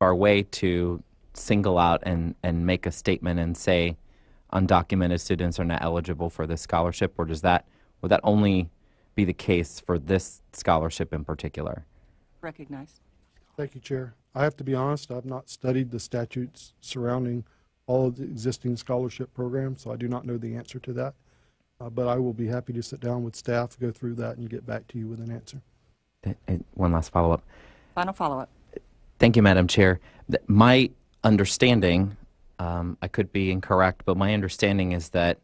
our way to single out and make a statement and say undocumented students are not eligible for this scholarship, or would that only be the case for this scholarship in particular? Recognized. Thank you, Chair. I have to be honest, I've not studied the statutes surrounding all of the existing scholarship programs, so I do not know the answer to that. But I will be happy to sit down with staff, go through that, and get back to you with an answer. One last follow-up. Final follow-up. Thank you, Madam Chair. My understanding, I could be incorrect, but my understanding is that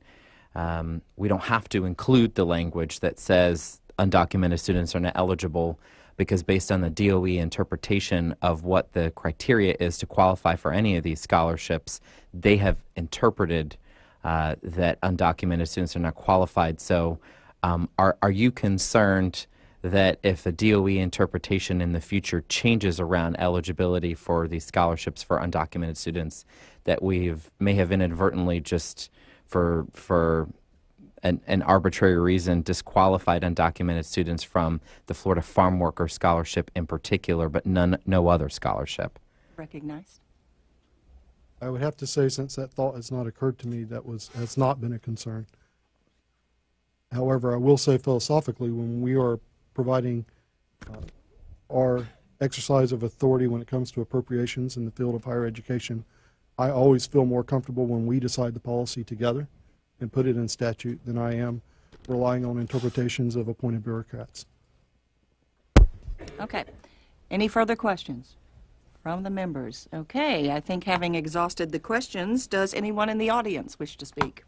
we don't have to include the language that says undocumented students are not eligible, because based on the DOE interpretation of what the criteria is to qualify for any of these scholarships, they have interpreted that undocumented students are not qualified. So are you concerned that if a DOE interpretation in the future changes around eligibility for these scholarships for undocumented students, that may have inadvertently just for an arbitrary reason disqualified undocumented students from the Florida Farm Worker Scholarship in particular, but no other scholarship? Recognized. I would have to say, since that thought has not occurred to me, has not been a concern. However, I will say philosophically, when we are providing our exercise of authority when it comes to appropriations in the field of higher education, I always feel more comfortable when we decide the policy together and put it in statute than I am relying on interpretations of appointed bureaucrats. Okay. Any further questions from the members? Okay, I think having exhausted the questions, does anyone in the audience wish to speak?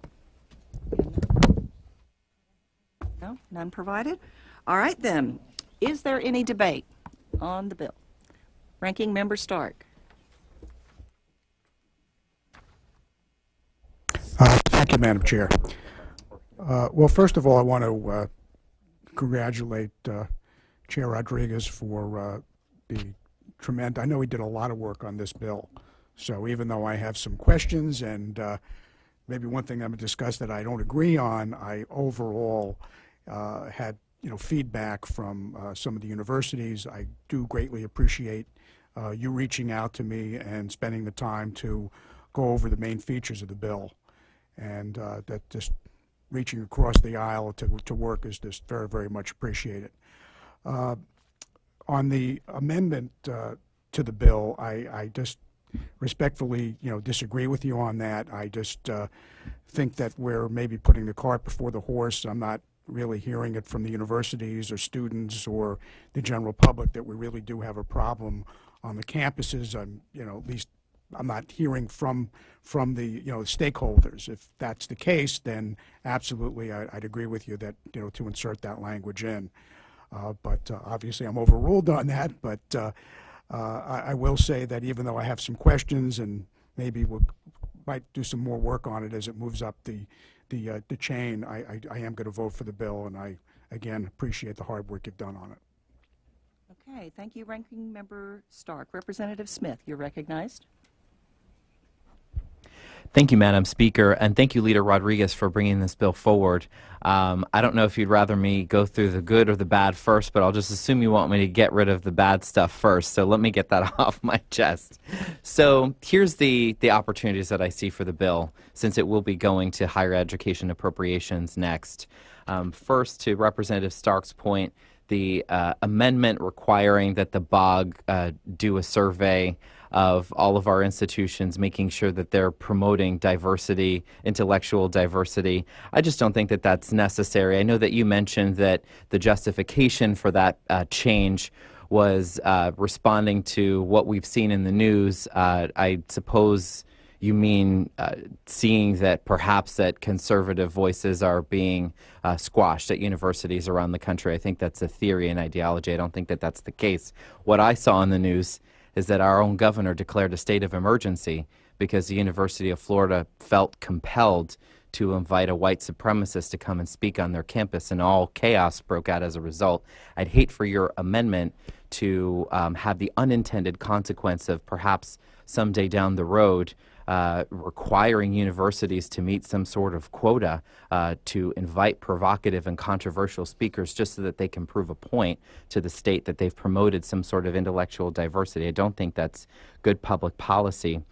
No? None provided? All right then. Is there any debate on the bill? Ranking Member Stark. Thank you, Madam Chair. Well, first of all, I want to congratulate Chair Rodriguez for the tremendous. I know he did a lot of work on this bill. So even though I have some questions and maybe one thing I'm going to discuss that I don't agree on, I overall had feedback from some of the universities. I do greatly appreciate you reaching out to me and spending the time to go over the main features of the bill. And that just reaching across the aisle to work is just very, very much appreciated. On the amendment to the bill, I just respectfully, disagree with you on that. I just think that we're maybe putting the cart before the horse. I'm not really hearing it from the universities or students or the general public that we really do have a problem on the campuses. At least I'm not hearing from the stakeholders. If that's the case, then absolutely I'd agree with you that to insert that language in. But obviously I'm overruled on that. But I will say that even though I have some questions and maybe we might do some more work on it as it moves up the chain, I am going to vote for the bill, and I again appreciate the hard work you've done on it. Okay, thank you, Ranking Member Stark. Representative Smith, you're recognized. Thank you, Madam Speaker, and thank you, Leader Rodriguez, for bringing this bill forward. I don't know if you'd rather me go through the good or the bad first, but I'll just assume you want me to get rid of the bad stuff first, so let me get that off my chest. So here's the opportunities that I see for the bill, since it will be going to higher education appropriations next. First, to Representative Stark's point, the amendment requiring that the BOG do a survey of all of our institutions, making sure that they're promoting diversity, intellectual diversity. I just don't think that that's necessary. I know that you mentioned that the justification for that change was responding to what we've seen in the news. I suppose you mean seeing that perhaps that conservative voices are being squashed at universities around the country. I think that's a theory and ideology. I don't think that that's the case. What I saw in the news is that our own governor declared a state of emergency because the University of Florida felt compelled to invite a white supremacist to come and speak on their campus, and all chaos broke out as a result. I'd hate for your amendment to have the unintended consequence of perhaps someday down the road requiring universities to meet some sort of quota to invite provocative and controversial speakers just so that they can prove a point to the state that they've promoted some sort of intellectual diversity. I don't think that's good public policy.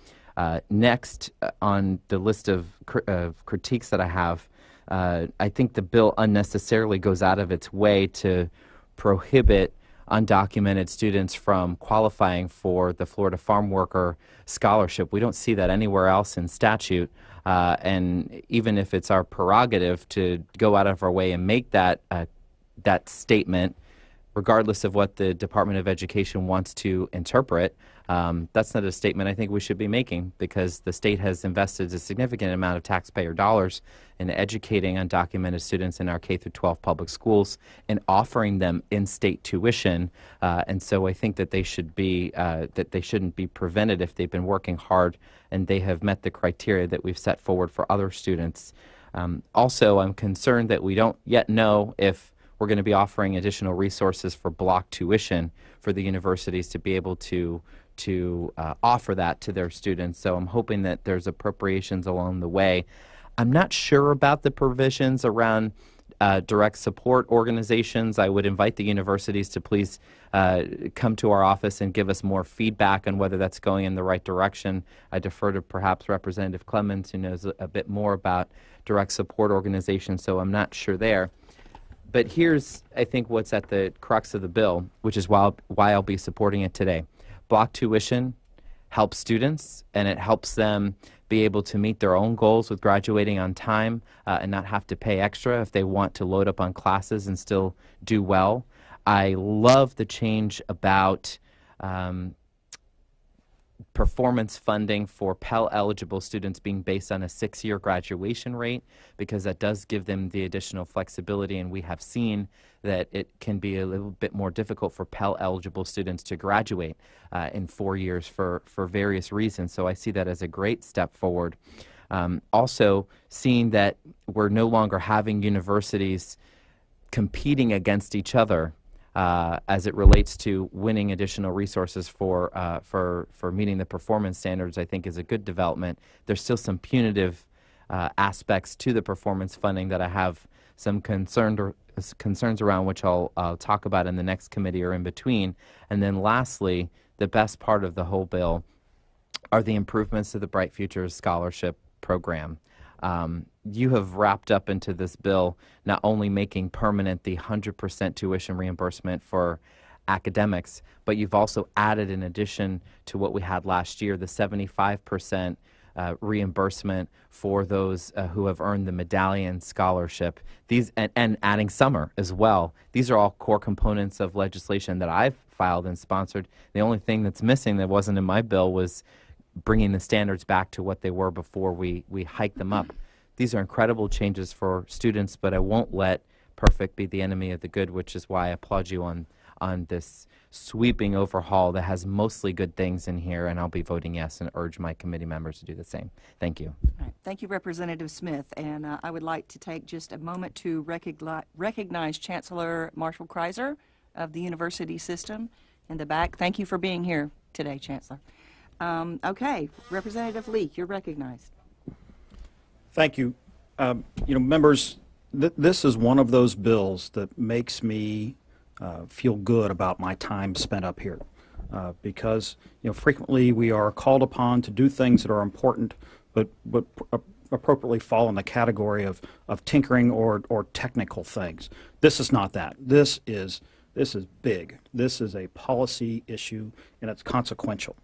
Next on the list of critiques that I have, I think the bill unnecessarily goes out of its way to prohibit undocumented students from qualifying for the Florida Farm Worker Scholarship. We don't see that anywhere else in statute, and even if it's our prerogative to go out of our way and make that statement, regardless of what the Department of Education wants to interpret, that's not a statement I think we should be making, because the state has invested a significant amount of taxpayer dollars in educating undocumented students in our K-12 public schools and offering them in-state tuition, and so I think that they should be that they shouldn't be prevented if they've been working hard and they have met the criteria that we've set forward for other students. Also, I'm concerned that we don't yet know if we're going to be offering additional resources for block tuition for the universities to be able to offer that to their students. So I'm hoping that there's appropriations along the way. I'm not sure about the provisions around direct support organizations. I would invite the universities to please come to our office and give us more feedback on whether that's going in the right direction. I defer to perhaps Representative Clemens, who knows a bit more about direct support organizations, so I'm not sure there. But here's, I think, what's at the crux of the bill, which is why I'll be supporting it today. Block tuition helps students, and it helps them be able to meet their own goals with graduating on time and not have to pay extra if they want to load up on classes and still do well. I love the change about performance funding for Pell-eligible students being based on a 6-year graduation rate, because that does give them the additional flexibility, and we have seen that it can be a little bit more difficult for Pell-eligible students to graduate in 4 years for various reasons. So I see that as a great step forward. Also, seeing that we're no longer having universities competing against each other as it relates to winning additional resources for meeting the performance standards, I think is a good development. There's still some punitive aspects to the performance funding that I have some concerns around, which I'll talk about in the next committee or in between. And then lastly, the best part of the whole bill are the improvements to the Bright Futures Scholarship Program. You have wrapped up into this bill not only making permanent the 100% tuition reimbursement for academics, but you've also added, in addition to what we had last year, the 75% reimbursement for those who have earned the medallion scholarship. These and adding summer as well. These are all core components of legislation that I've filed and sponsored. The only thing that's missing that wasn't in my bill was bringing the standards back to what they were before we hiked them up. These are incredible changes for students, but I won't let perfect be the enemy of the good, which is why I applaud you on this sweeping overhaul that has mostly good things in here, and I'll be voting yes and urge my committee members to do the same. Thank you. All right. Thank you, Representative Smith. And I would like to take just a moment to recognize Chancellor Marshall Kreiser of the university system in the back. Thank you for being here today, Chancellor. Okay, Representative Leake, you're recognized. Thank you. Members, this is one of those bills that makes me feel good about my time spent up here, because frequently we are called upon to do things that are important, but appropriately fall in the category of tinkering or technical things. This is not that. This is big. This is a policy issue, and it's consequential.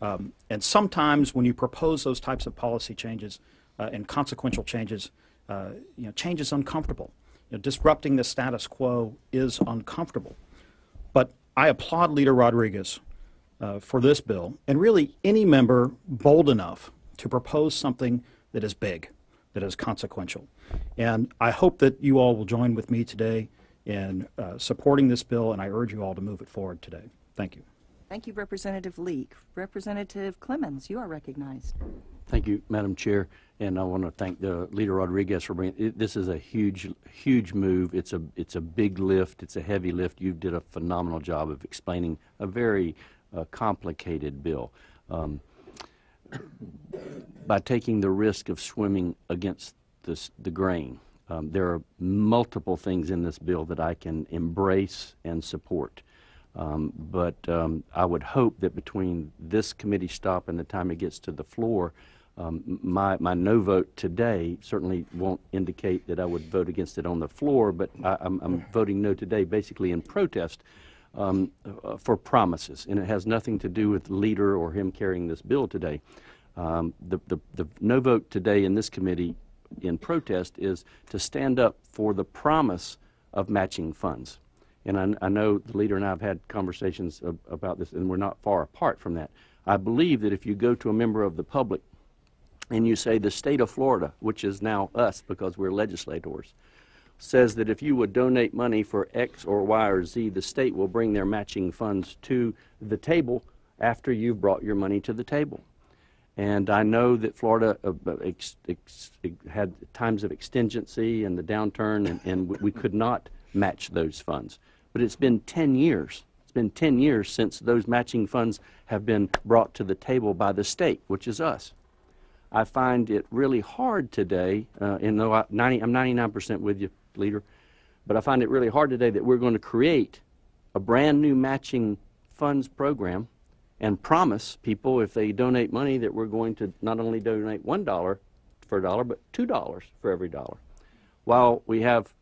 And sometimes when you propose those types of policy changes and consequential changes, change is uncomfortable. Disrupting the status quo is uncomfortable. But I applaud Leader Rodriguez for this bill, and really any member bold enough to propose something that is big, that is consequential. And I hope that you all will join with me today in supporting this bill, and I urge you all to move it forward today. Thank you. Thank you, Representative Leake. Representative Clemens, you are recognized. Thank you, Madam Chair, and I want to thank Leader Rodriguez for bringing it. This is a huge move. It's a big lift. It's a heavy lift. You did a phenomenal job of explaining a very complicated bill. by taking the risk of swimming against the grain. There are multiple things in this bill that I can embrace and support. But I would hope that between this committee stop and the time it gets to the floor, my no vote today certainly won't indicate that I would vote against it on the floor, but I'm voting no today basically in protest for promises. And it has nothing to do with Leader or him carrying this bill today. The no vote today in this committee in protest is to stand up for the promise of matching funds. And I know the Leader and I have had conversations about this, and we're not far apart from that. I believe that if you go to a member of the public and you say the state of Florida, which is now us because we're legislators, says that if you would donate money for X or Y or Z, the state will bring their matching funds to the table after you've brought your money to the table. And I know that Florida had times of extingency and the downturn, and we could not match those funds. But it's been 10 years. It's been 10 years since those matching funds have been brought to the table by the state, which is us. I find it really hard today, and though I'm 99% with you, Leader, but I find it really hard today that we're going to create a brand new matching funds program and promise people if they donate money that we're going to not only donate $1 for a dollar, but $2 for every dollar. While we have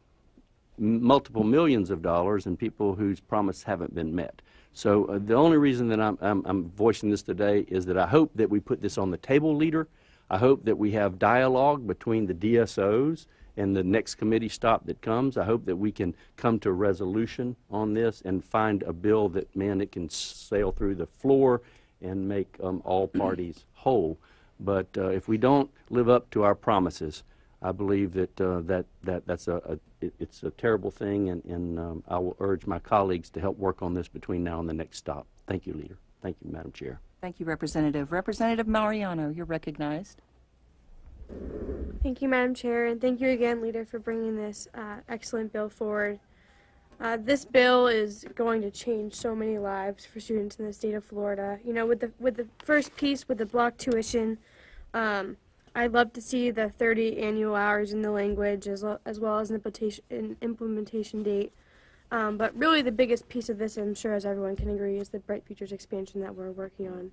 multiple millions of dollars and people whose promise haven't been met. So the only reason that I'm voicing this today is that I hope that we put this on the table, Leader. I hope that we have dialogue between the DSOs and the next committee stop that comes. I hope that we can come to a resolution on this and find a bill that, man, it can sail through the floor and make all parties whole. But if we don't live up to our promises, I believe that it's a terrible thing, and I will urge my colleagues to help work on this between now and the next stop. Thank you, Leader. Thank you, Madam Chair. Thank you, Representative. Representative Mariano, you're recognized. Thank you, Madam Chair, and thank you again, Leader, for bringing this excellent bill forward. This bill is going to change so many lives for students in the state of Florida. You know, with the first piece, with the block tuition, I'd love to see the 30 annual hours in the language as well as an implementation date. But really the biggest piece of this, I'm sure as everyone can agree, is the Bright Futures expansion that we're working on.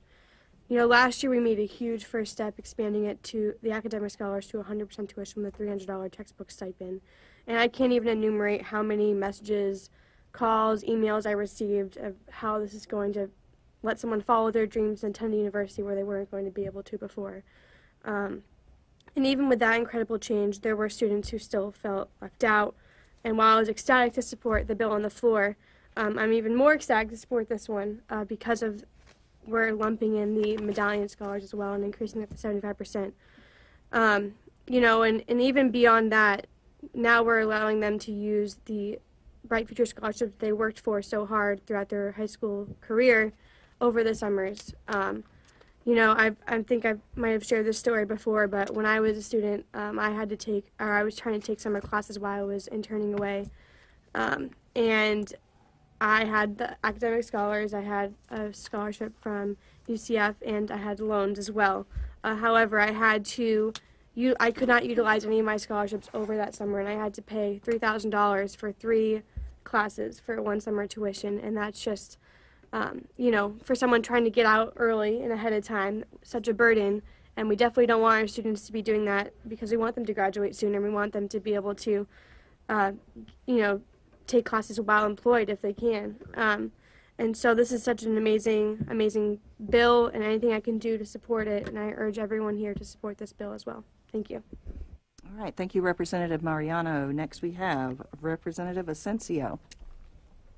You know, last year we made a huge first step expanding it to the academic scholars to 100% tuition with a $300 textbook stipend. And I can't even enumerate how many messages, calls, emails I received of how this is going to let someone follow their dreams and attend a university where they weren't going to be able to before. And even with that incredible change, there were students who still felt left out. And while I was ecstatic to support the bill on the floor, I'm even more ecstatic to support this one because of we're lumping in the medallion scholars as well and increasing it to 75%. You know, and even beyond that, now we're allowing them to use the Bright Future Scholarship they worked for so hard throughout their high school career over the summers. You know, I think I might have shared this story before, but when I was a student, I was trying to take summer classes while I was interning away. And I had the academic scholars, I had a scholarship from UCF, and I had loans as well. However, I could not utilize any of my scholarships over that summer, and I had to pay $3,000 for 3 classes for one summer tuition, and that's just, you know, for someone trying to get out early and ahead of time, such a burden. And we definitely don't want our students to be doing that because we want them to graduate sooner. We want them to be able to, you know, take classes while employed if they can. And so this is such an amazing, amazing bill, and anything I can do to support it, and I urge everyone here to support this bill as well. Thank you. All right, thank you, Representative Mariano. Next we have Representative Asensio.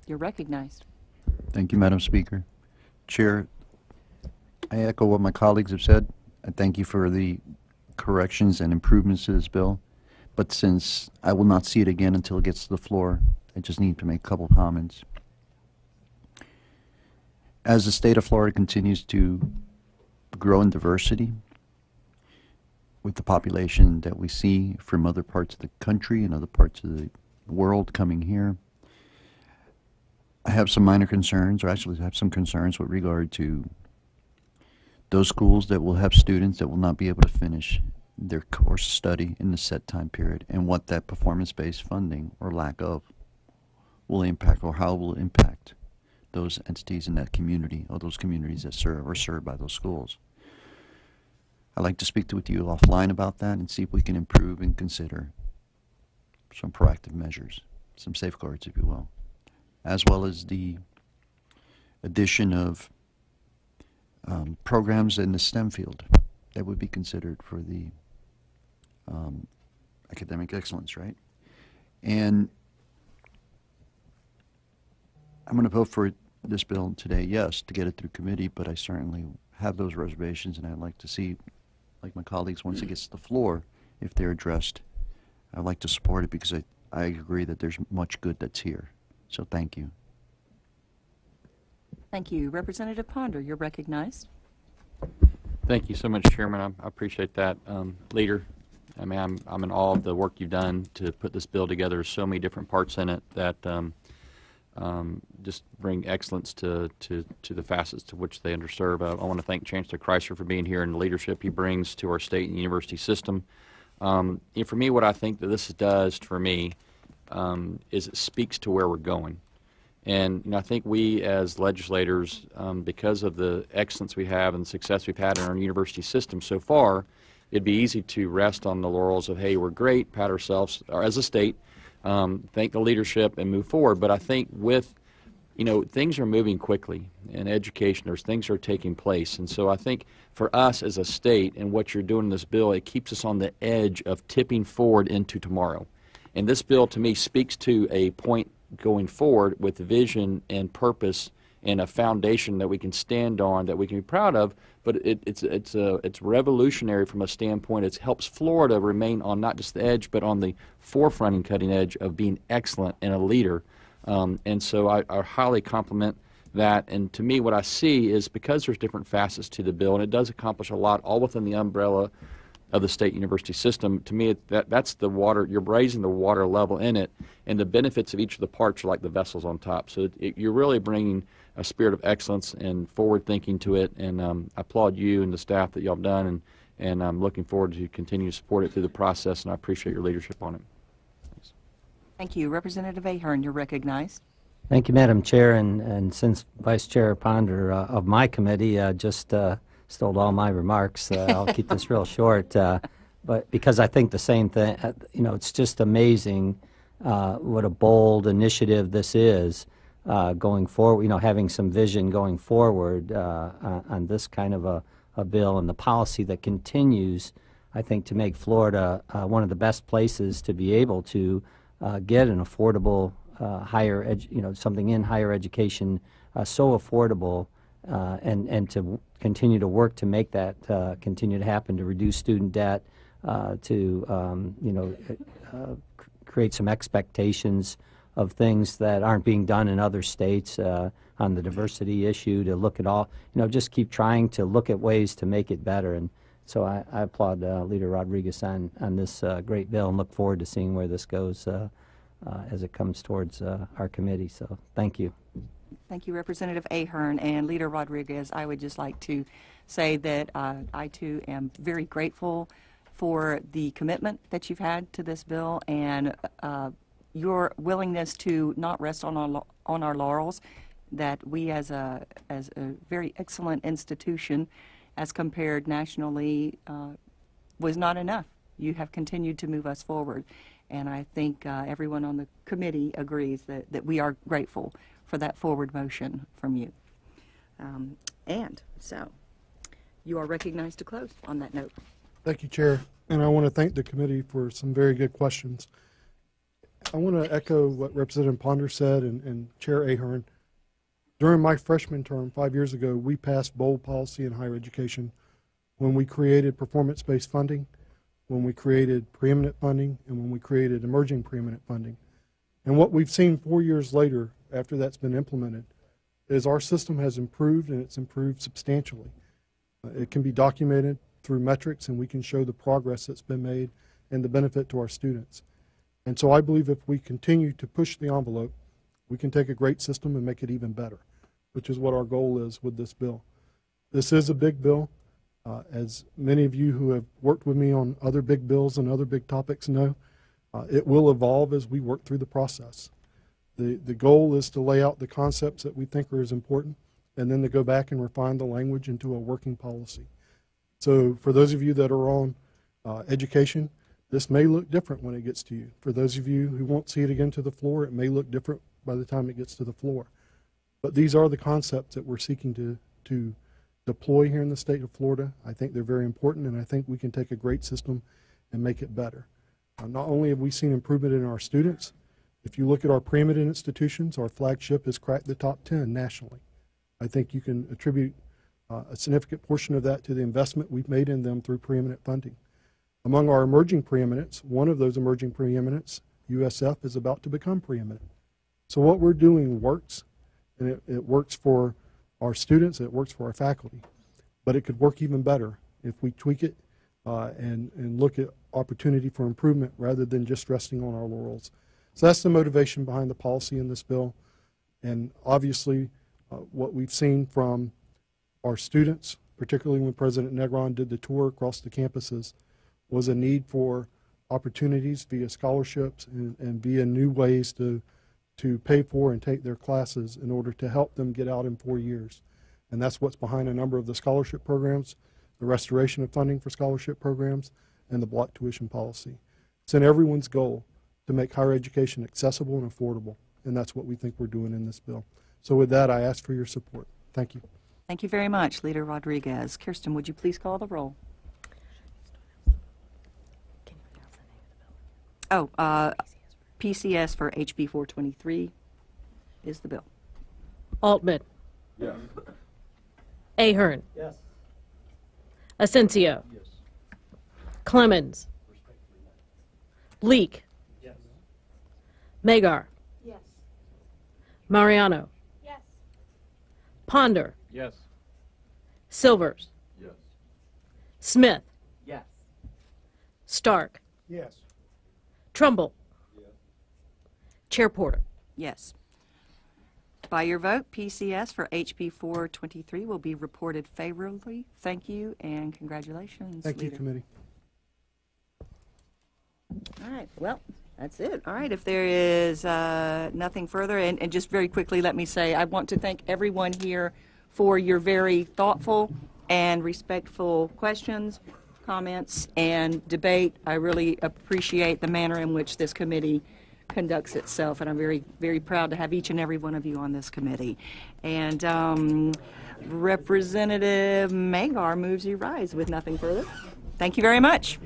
You're recognized. Thank you, Madam Speaker. Chair, I echo what my colleagues have said. I thank you for the corrections and improvements to this bill. But since I will not see it again until it gets to the floor, I just need to make a couple comments. As the state of Florida continues to grow in diversity, with the population that we see from other parts of the country and other parts of the world coming here, I have some minor concerns, or actually have some concerns with regard to those schools that will have students that will not be able to finish their course study in the set time period, and what that performance-based funding or lack of will impact, or how it will impact those entities in that community, or those communities that are served by those schools. I'd like to speak with you offline about that and see if we can improve and consider some proactive measures, some safeguards, if you will, as well as the addition of programs in the STEM field that would be considered for the academic excellence, right? And I'm going to vote for this bill today, yes, to get it through committee, but I certainly have those reservations, and I'd like to see, like my colleagues, once it gets to the floor, if they're addressed, I'd like to support it, because I agree that there's much good that's here. So thank you. Thank you. Representative Ponder, you're recognized. Thank you so much, Chairman. I appreciate that. Leader, I mean, I'm in awe of the work you've done to put this bill together. There's so many different parts in it that just bring excellence to the facets to which they underserve. I want to thank Chancellor Chrysler for being here and the leadership he brings to our state and university system. For me, what I think that this does for me is it speaks to where we're going. And I think we as legislators, because of the excellence we have and the success we've had in our university system so far, it'd be easy to rest on the laurels of, hey, we're great, pat ourselves, or as a state, thank the leadership and move forward. But I think with, things are moving quickly in education. There's things are taking place. And so I think for us as a state and what you're doing in this bill, it keeps us on the edge of tipping forward into tomorrow. And this bill, to me, speaks to a point going forward with vision and purpose and a foundation that we can stand on, that we can be proud of. But it's revolutionary from a standpoint. It helps Florida remain on not just the edge, but on the forefront and cutting edge of being excellent and a leader. And so I highly compliment that. And to me, what I see is, because there's different facets to the bill, and it does accomplish a lot, all within the umbrella of the state university system, to me, that's the water. You're raising the water level in it, and the benefits of each of the parts are like the vessels on top. So you're really bringing a spirit of excellence and forward thinking to it, and I applaud you and the staff that y'all have done, and I'm looking forward to continue to support it through the process, and I appreciate your leadership on it. Thanks. Thank you. Representative Ahern, you're recognized. Thank you, Madam Chair, and since Vice Chair Ponder of my committee just stole all my remarks, I'll keep this real short, but because I think the same thing, it's just amazing what a bold initiative this is going forward, having some vision going forward on this kind of a bill, and the policy that continues, I think, to make Florida one of the best places to be able to get an affordable something in higher education so affordable, and to continue to work to make that continue to happen, to reduce student debt, to create some expectations of things that aren't being done in other states on the diversity issue, to look at all, just keep trying to look at ways to make it better. And so I applaud Leader Rodriguez on this great bill, and look forward to seeing where this goes as it comes towards our committee. So thank you. Thank you, Representative Ahern. And Leader Rodriguez, I would just like to say that I, too, am very grateful for the commitment that you've had to this bill, and your willingness to not rest on our laurels, that we as a very excellent institution, as compared nationally, was not enough. You have continued to move us forward, and I think everyone on the committee agrees that we are grateful for that forward motion from you. And so you are recognized to close on that note. Thank you, Chair. And I want to thank the committee for some very good questions. I want to echo what Representative Ponder said and Chair Ahern. During my freshman term 5 years ago, we passed bold policy in higher education when we created performance-based funding, when we created preeminent funding, and when we created emerging preeminent funding. And what we've seen 4 years later, after that's been implemented, is our system has improved, and it's improved substantially. It can be documented through metrics, and we can show the progress that's been made and the benefit to our students. And so I believe if we continue to push the envelope, we can take a great system and make it even better, which is what our goal is with this bill. This is a big bill. As many of you who have worked with me on other big bills and other big topics know, it will evolve as we work through the process. The goal is to lay out the concepts that we think are as important, and then to go back and refine the language into a working policy. So for those of you that are on education, this may look different when it gets to you. For those of you who won't see it again to the floor, it may look different by the time it gets to the floor. But these are the concepts that we're seeking to deploy here in the state of Florida. I think they're very important, and I think we can take a great system and make it better. Not only have we seen improvement in our students, if you look at our preeminent institutions, our flagship has cracked the top 10 nationally. I think you can attribute a significant portion of that to the investment we've made in them through preeminent funding. Among our emerging preeminents, one of those emerging preeminents, USF, is about to become preeminent. So what we're doing works, and it works for our students, it works for our faculty, but it could work even better if we tweak it and look at opportunity for improvement rather than just resting on our laurels. So that's the motivation behind the policy in this bill. And obviously, what we've seen from our students, particularly when President Negron did the tour across the campuses, was a need for opportunities via scholarships and via new ways to pay for and take their classes in order to help them get out in 4 years. And that's what's behind a number of the scholarship programs, the restoration of funding for scholarship programs, and the block tuition policy. It's in everyone's goal to make higher education accessible and affordable, and that's what we think we're doing in this bill. So with that, I ask for your support. Thank you. Thank you very much, Leader Rodriguez. Kirsten, would you please call the roll? Oh, PCS for HB 423 is the bill. Altman. Yes. Ahern. Yes. Asensio. Yes. Clemens. Leak. Yes. Magar. Yes. Mariano. Yes. Yes. Ponder. Silvers. Yes. Smith. Yes. Stark. Yes. Trumbull. Chair Porter. Yes. By your vote, PCS for HB 423 will be reported favorably. Thank you and congratulations. Thank you, Leader. committee. All right, well, that's it. All right, if there is nothing further, and just very quickly let me say I want to thank everyone here for your very thoughtful and respectful questions, comments, and debate. I really appreciate the manner in which this committee conducts itself, and I'm very, very proud to have each and every one of you on this committee. And Representative Magar moves you rise with nothing further. Thank you very much.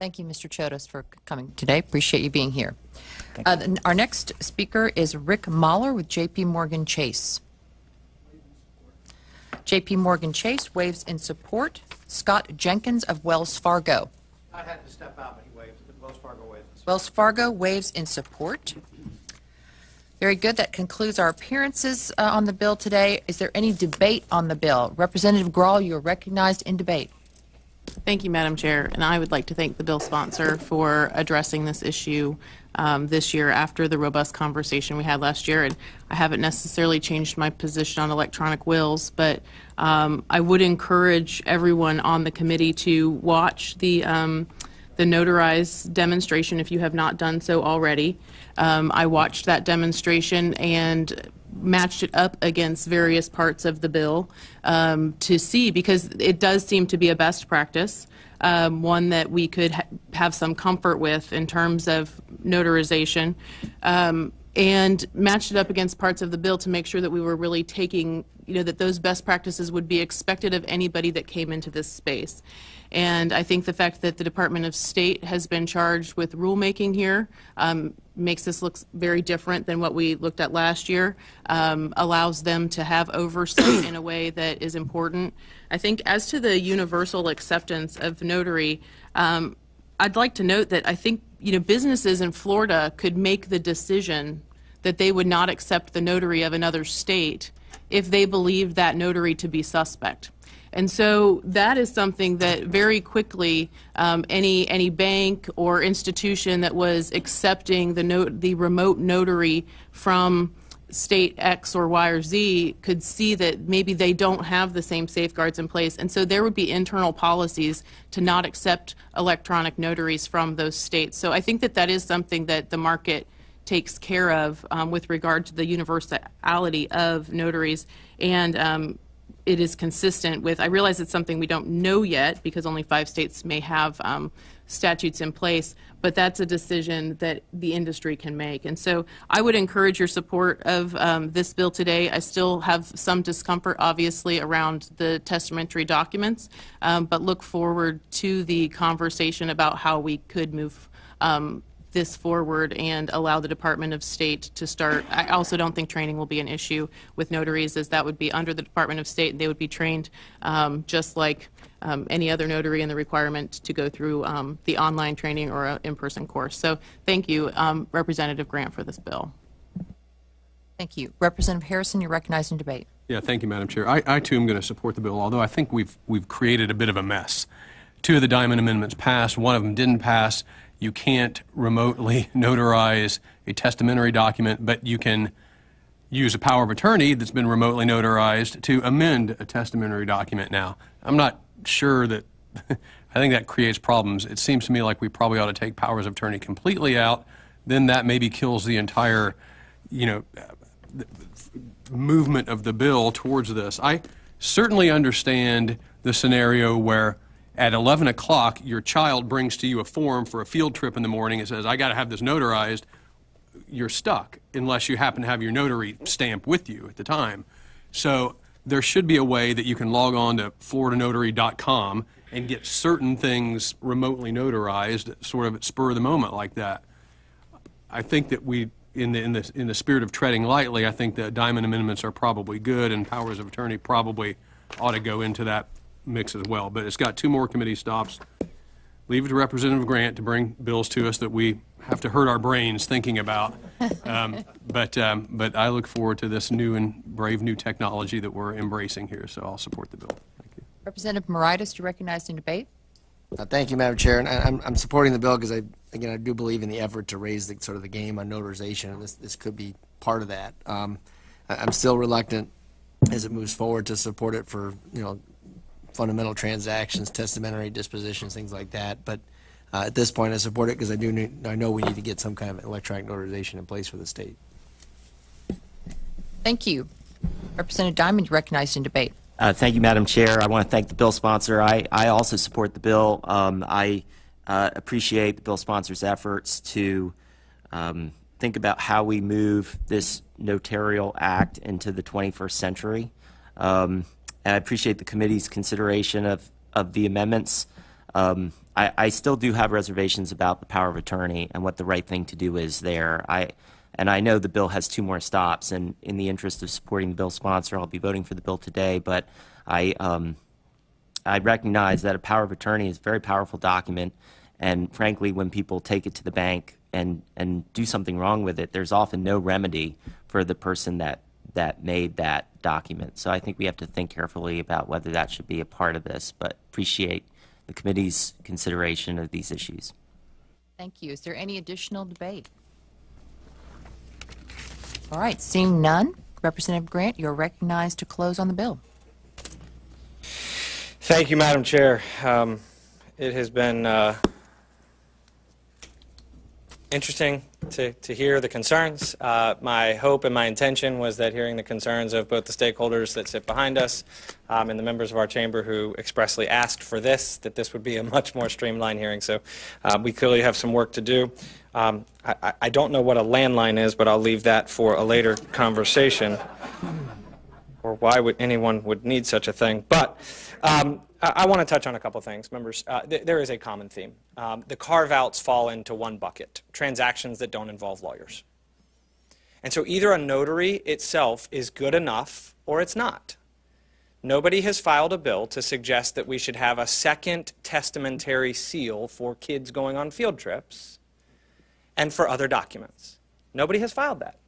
Thank you, Mr. Chodos, for coming today. Appreciate you being here. Our next speaker is Rick Mahler with J.P. Morgan Chase. J.P. Morgan Chase waves in support. Scott Jenkins of Wells Fargo. I had to step out, but he waves. Wells Fargo waves. Wells Fargo waves in support. Very good. That concludes our appearances on the bill today. Is there any debate on the bill? Representative Grawl, you are recognized in debate. Thank you, Madam Chair, and I would like to thank the bill sponsor for addressing this issue this year after the robust conversation we had last year. And I haven't necessarily changed my position on electronic wills, but I would encourage everyone on the committee to watch the notarized demonstration if you have not done so already. I watched that demonstration and matched it up against various parts of the bill to see, because it does seem to be a best practice, one that we could have some comfort with in terms of notarization, and matched it up against parts of the bill to make sure that we were really taking, that those best practices would be expected of anybody that came into this space. And I think the fact that the Department of State has been charged with rulemaking here makes this look very different than what we looked at last year, allows them to have oversight in a way that is important. I think as to the universal acceptance of notary, I'd like to note that I think businesses in Florida could make the decision that they would not accept the notary of another state if they believed that notary to be suspect. And so that is something that very quickly any bank or institution that was accepting the remote notary from state X or Y or Z could see that maybe they don't have the same safeguards in place. And so there would be internal policies to not accept electronic notaries from those states. So I think that that is something that the market takes care of with regard to the universality of notaries. And it is consistent with, I realize it's something we don't know yet because only 5 states may have statutes in place, but that's a decision that the industry can make. And so I would encourage your support of this bill today. I still have some discomfort, obviously, around the testamentary documents, but look forward to the conversation about how we could move this forward and allow the Department of State to start. I also don't think training will be an issue with notaries, as that would be under the Department of State. They would be trained just like any other notary in the requirement to go through the online training or an in-person course. So thank you, Representative Grant, for this bill. Thank you. Representative Harrison, you're recognized in debate. Yeah, thank you, Madam Chair. I too am going to support the bill, although I think we've created a bit of a mess. 2 of the Diamond amendments passed, 1 of them didn't pass. You can't remotely notarize a testamentary document, but you can use a power of attorney that's been remotely notarized to amend a testamentary document now. I'm not sure that, I think that creates problems. It seems to me like we probably ought to take powers of attorney completely out. Then that maybe kills the entire, movement of the bill towards this. I certainly understand the scenario where at 11 o'clock, your child brings to you a form for a field trip in the morning and says, I got to have this notarized. You're stuck unless you happen to have your notary stamp with you at the time. So there should be a way that you can log on to floridanotary.com and get certain things remotely notarized sort of at spur of the moment like that. I think that we, in the spirit of treading lightly, I think the Diamond amendments are probably good, and powers of attorney probably ought to go into that mix as well. But it's got 2 more committee stops. Leave it to Representative Grant to bring bills to us that we have to hurt our brains thinking about. But I look forward to this new and brave new technology that we're embracing here, so I'll support the bill. Thank you. Representative Moritas, you're recognized in debate. Thank you, Madam Chair. And I'm supporting the bill because I do believe in the effort to raise the sort of the game on notarization, and this could be part of that. I'm still reluctant as it moves forward to support it for fundamental transactions, testamentary dispositions, things like that. But at this point, I support it because I know we need to get some kind of electronic notarization in place for the state. Thank you. Representative Diamond, you're recognized in debate. Thank you, Madam Chair. I want to thank the bill sponsor. I also support the bill. I appreciate the bill sponsor's efforts to think about how we move this notarial act into the 21st century. And I appreciate the committee's consideration of the amendments. I still do have reservations about the power of attorney and what the right thing to do is there. And I know the bill has 2 more stops, and in the interest of supporting the bill sponsor, I'll be voting for the bill today, but I recognize that a power of attorney is a very powerful document, and frankly, when people take it to the bank and do something wrong with it, there's often no remedy for the person that made that document. So I think we have to think carefully about whether that should be a part of this, but appreciate the committee's consideration of these issues. Thank you. Is there any additional debate? All right, seeing none, Representative Grant, you're recognized to close on the bill. Thank you, Madam Chair. It has been interesting to hear the concerns. My hope and my intention was that hearing the concerns of both the stakeholders that sit behind us and the members of our chamber who expressly asked for this, that this would be a much more streamlined hearing. So we clearly have some work to do. I don't know what a landline is, but I'll leave that for a later conversation, or why would anyone would need such a thing. But I want to touch on a couple things. Members, there is a common theme. The carve-outs fall into one bucket, transactions that don't involve lawyers. And so either a notary itself is good enough or it's not. Nobody has filed a bill to suggest that we should have a second testamentary seal for kids going on field trips and for other documents. Nobody has filed that.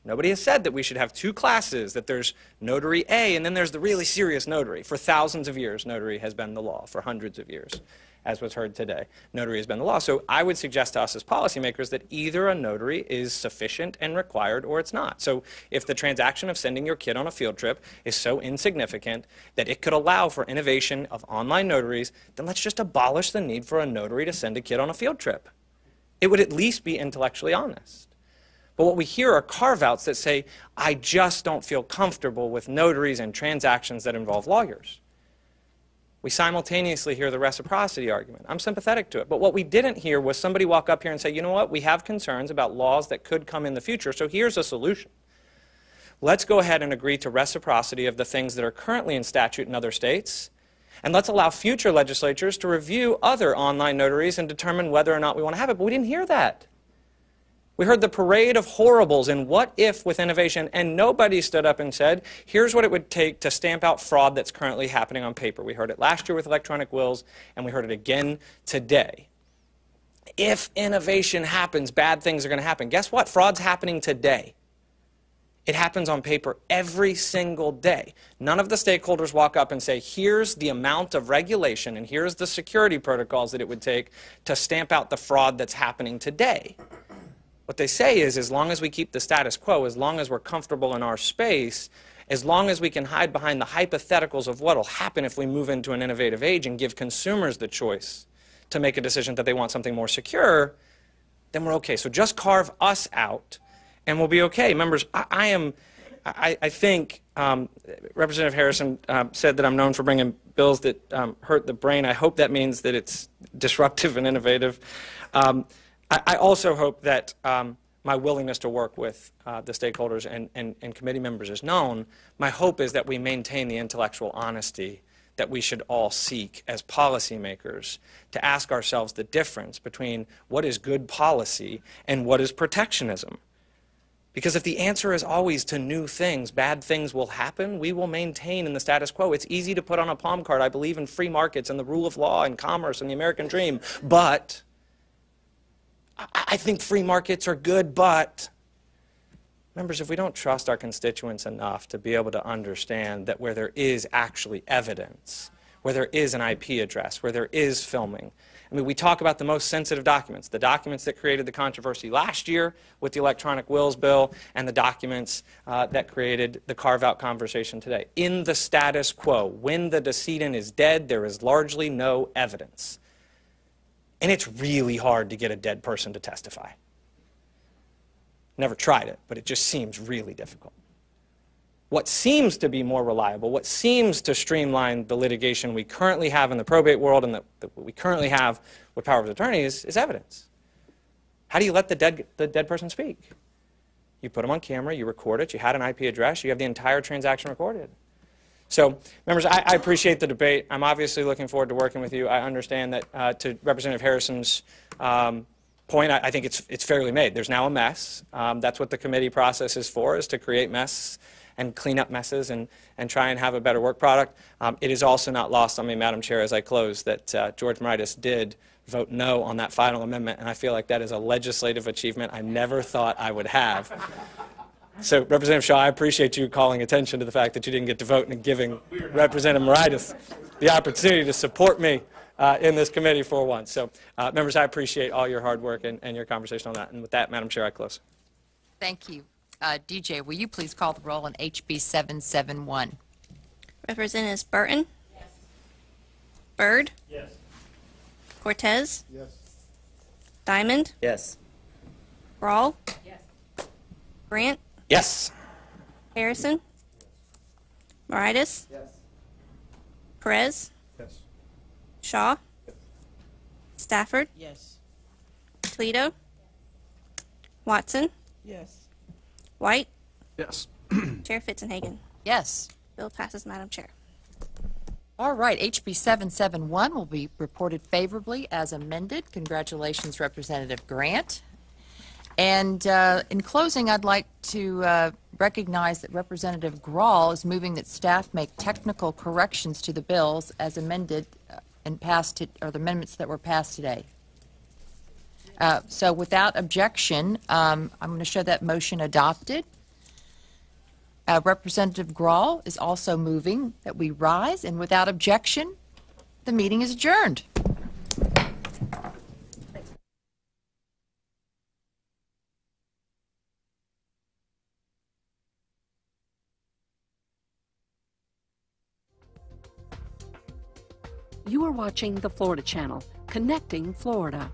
Nobody has said that we should have two classes, that there's notary A and then there's the really serious notary. For thousands of years, notary has been the law. For hundreds of years, as was heard today, notary has been the law. So I would suggest to us as policymakers that either a notary is sufficient and required or it's not. So if the transaction of sending your kid on a field trip is so insignificant that it could allow for innovation of online notaries, then let's just abolish the need for a notary to send a kid on a field trip. It would at least be intellectually honest. But what we hear are carve-outs that say, I just don't feel comfortable with notaries and transactions that involve lawyers. We simultaneously hear the reciprocity argument. I'm sympathetic to it. But what we didn't hear was somebody walk up here and say, you know what, we have concerns about laws that could come in the future, so here's a solution. Let's go ahead and agree to reciprocity of the things that are currently in statute in other states, and let's allow future legislatures to review other online notaries and determine whether or not we want to have it. But we didn't hear that. We heard the parade of horribles and what if with innovation, and nobody stood up and said, here's what it would take to stamp out fraud that's currently happening on paper. We heard it last year with electronic wills, and we heard it again today. If innovation happens, bad things are going to happen. Guess what? Fraud's happening today. It happens on paper every single day. None of the stakeholders walk up and say, here's the amount of regulation and here's the security protocols that it would take to stamp out the fraud that's happening today. What they say is, as long as we keep the status quo, as long as we're comfortable in our space, as long as we can hide behind the hypotheticals of what will happen if we move into an innovative age and give consumers the choice to make a decision that they want something more secure, then we're okay. So just carve us out and we'll be okay. Members, I think Representative Harrison said that I'm known for bringing bills that hurt the brain. I hope that means that it's disruptive and innovative. I also hope that my willingness to work with the stakeholders and committee members is known. My hope is that we maintain the intellectual honesty that we should all seek as policymakers to ask ourselves the difference between what is good policy and what is protectionism. Because if the answer is always to new things, bad things will happen, we will maintain in the status quo. It's easy to put on a palm card, I believe in free markets and the rule of law and commerce and the American dream, but I think free markets are good, but members, if we don't trust our constituents enough to be able to understand that where there is actually evidence, where there is an IP address, where there is filming, I mean, we talk about the most sensitive documents, the documents that created the controversy last year with the electronic wills bill and the documents that created the carve-out conversation today. In the status quo, when the decedent is dead, there is largely no evidence. And it's really hard to get a dead person to testify. Never tried it, but it just seems really difficult. What seems to be more reliable, what seems to streamline the litigation we currently have in the probate world and that we currently have with power of attorney is evidence. How do you let the dead person speak? You put them on camera, you record it, you had an IP address, you have the entire transaction recorded. So, members, I appreciate the debate. I'm obviously looking forward to working with you. I understand that to Representative Harrison's point, I think it's fairly made. There's now a mess. That's what the committee process is for, is to create mess and clean up messes and try and have a better work product. It is also not lost on me, Madam Chair, as I close, that George Moritas did vote no on that final amendment, and I feel like that is a legislative achievement I never thought I would have. So, Representative Shaw, I appreciate you calling attention to the fact that you didn't get to vote and giving Representative Moritas the opportunity to support me in this committee for once. So, members, I appreciate all your hard work and your conversation on that. And with that, Madam Chair, I close. Thank you. DJ, will you please call the roll on HB 771? Representatives Burton? Yes. Byrd? Yes. Cortez? Yes. Diamond? Yes. Rawl? Yes. Grant? Yes. Harrison? Moritas? Yes. Perez? Yes. Shaw? Yes. Stafford? Yes. Toledo? Watson? Yes. White? Yes. Chair Fitzenhagen? Yes. Bill passes, Madam Chair. All right, HB 771 will be reported favorably as amended. Congratulations, Representative Grant. And in closing, I'd like to recognize that Representative Grawl is moving that staff make technical corrections to the bills as amended and passed, or the amendments that were passed today. So without objection, I'm going to show that motion adopted. Representative Grawl is also moving that we rise, and without objection, the meeting is adjourned. You are watching the Florida Channel, connecting Florida.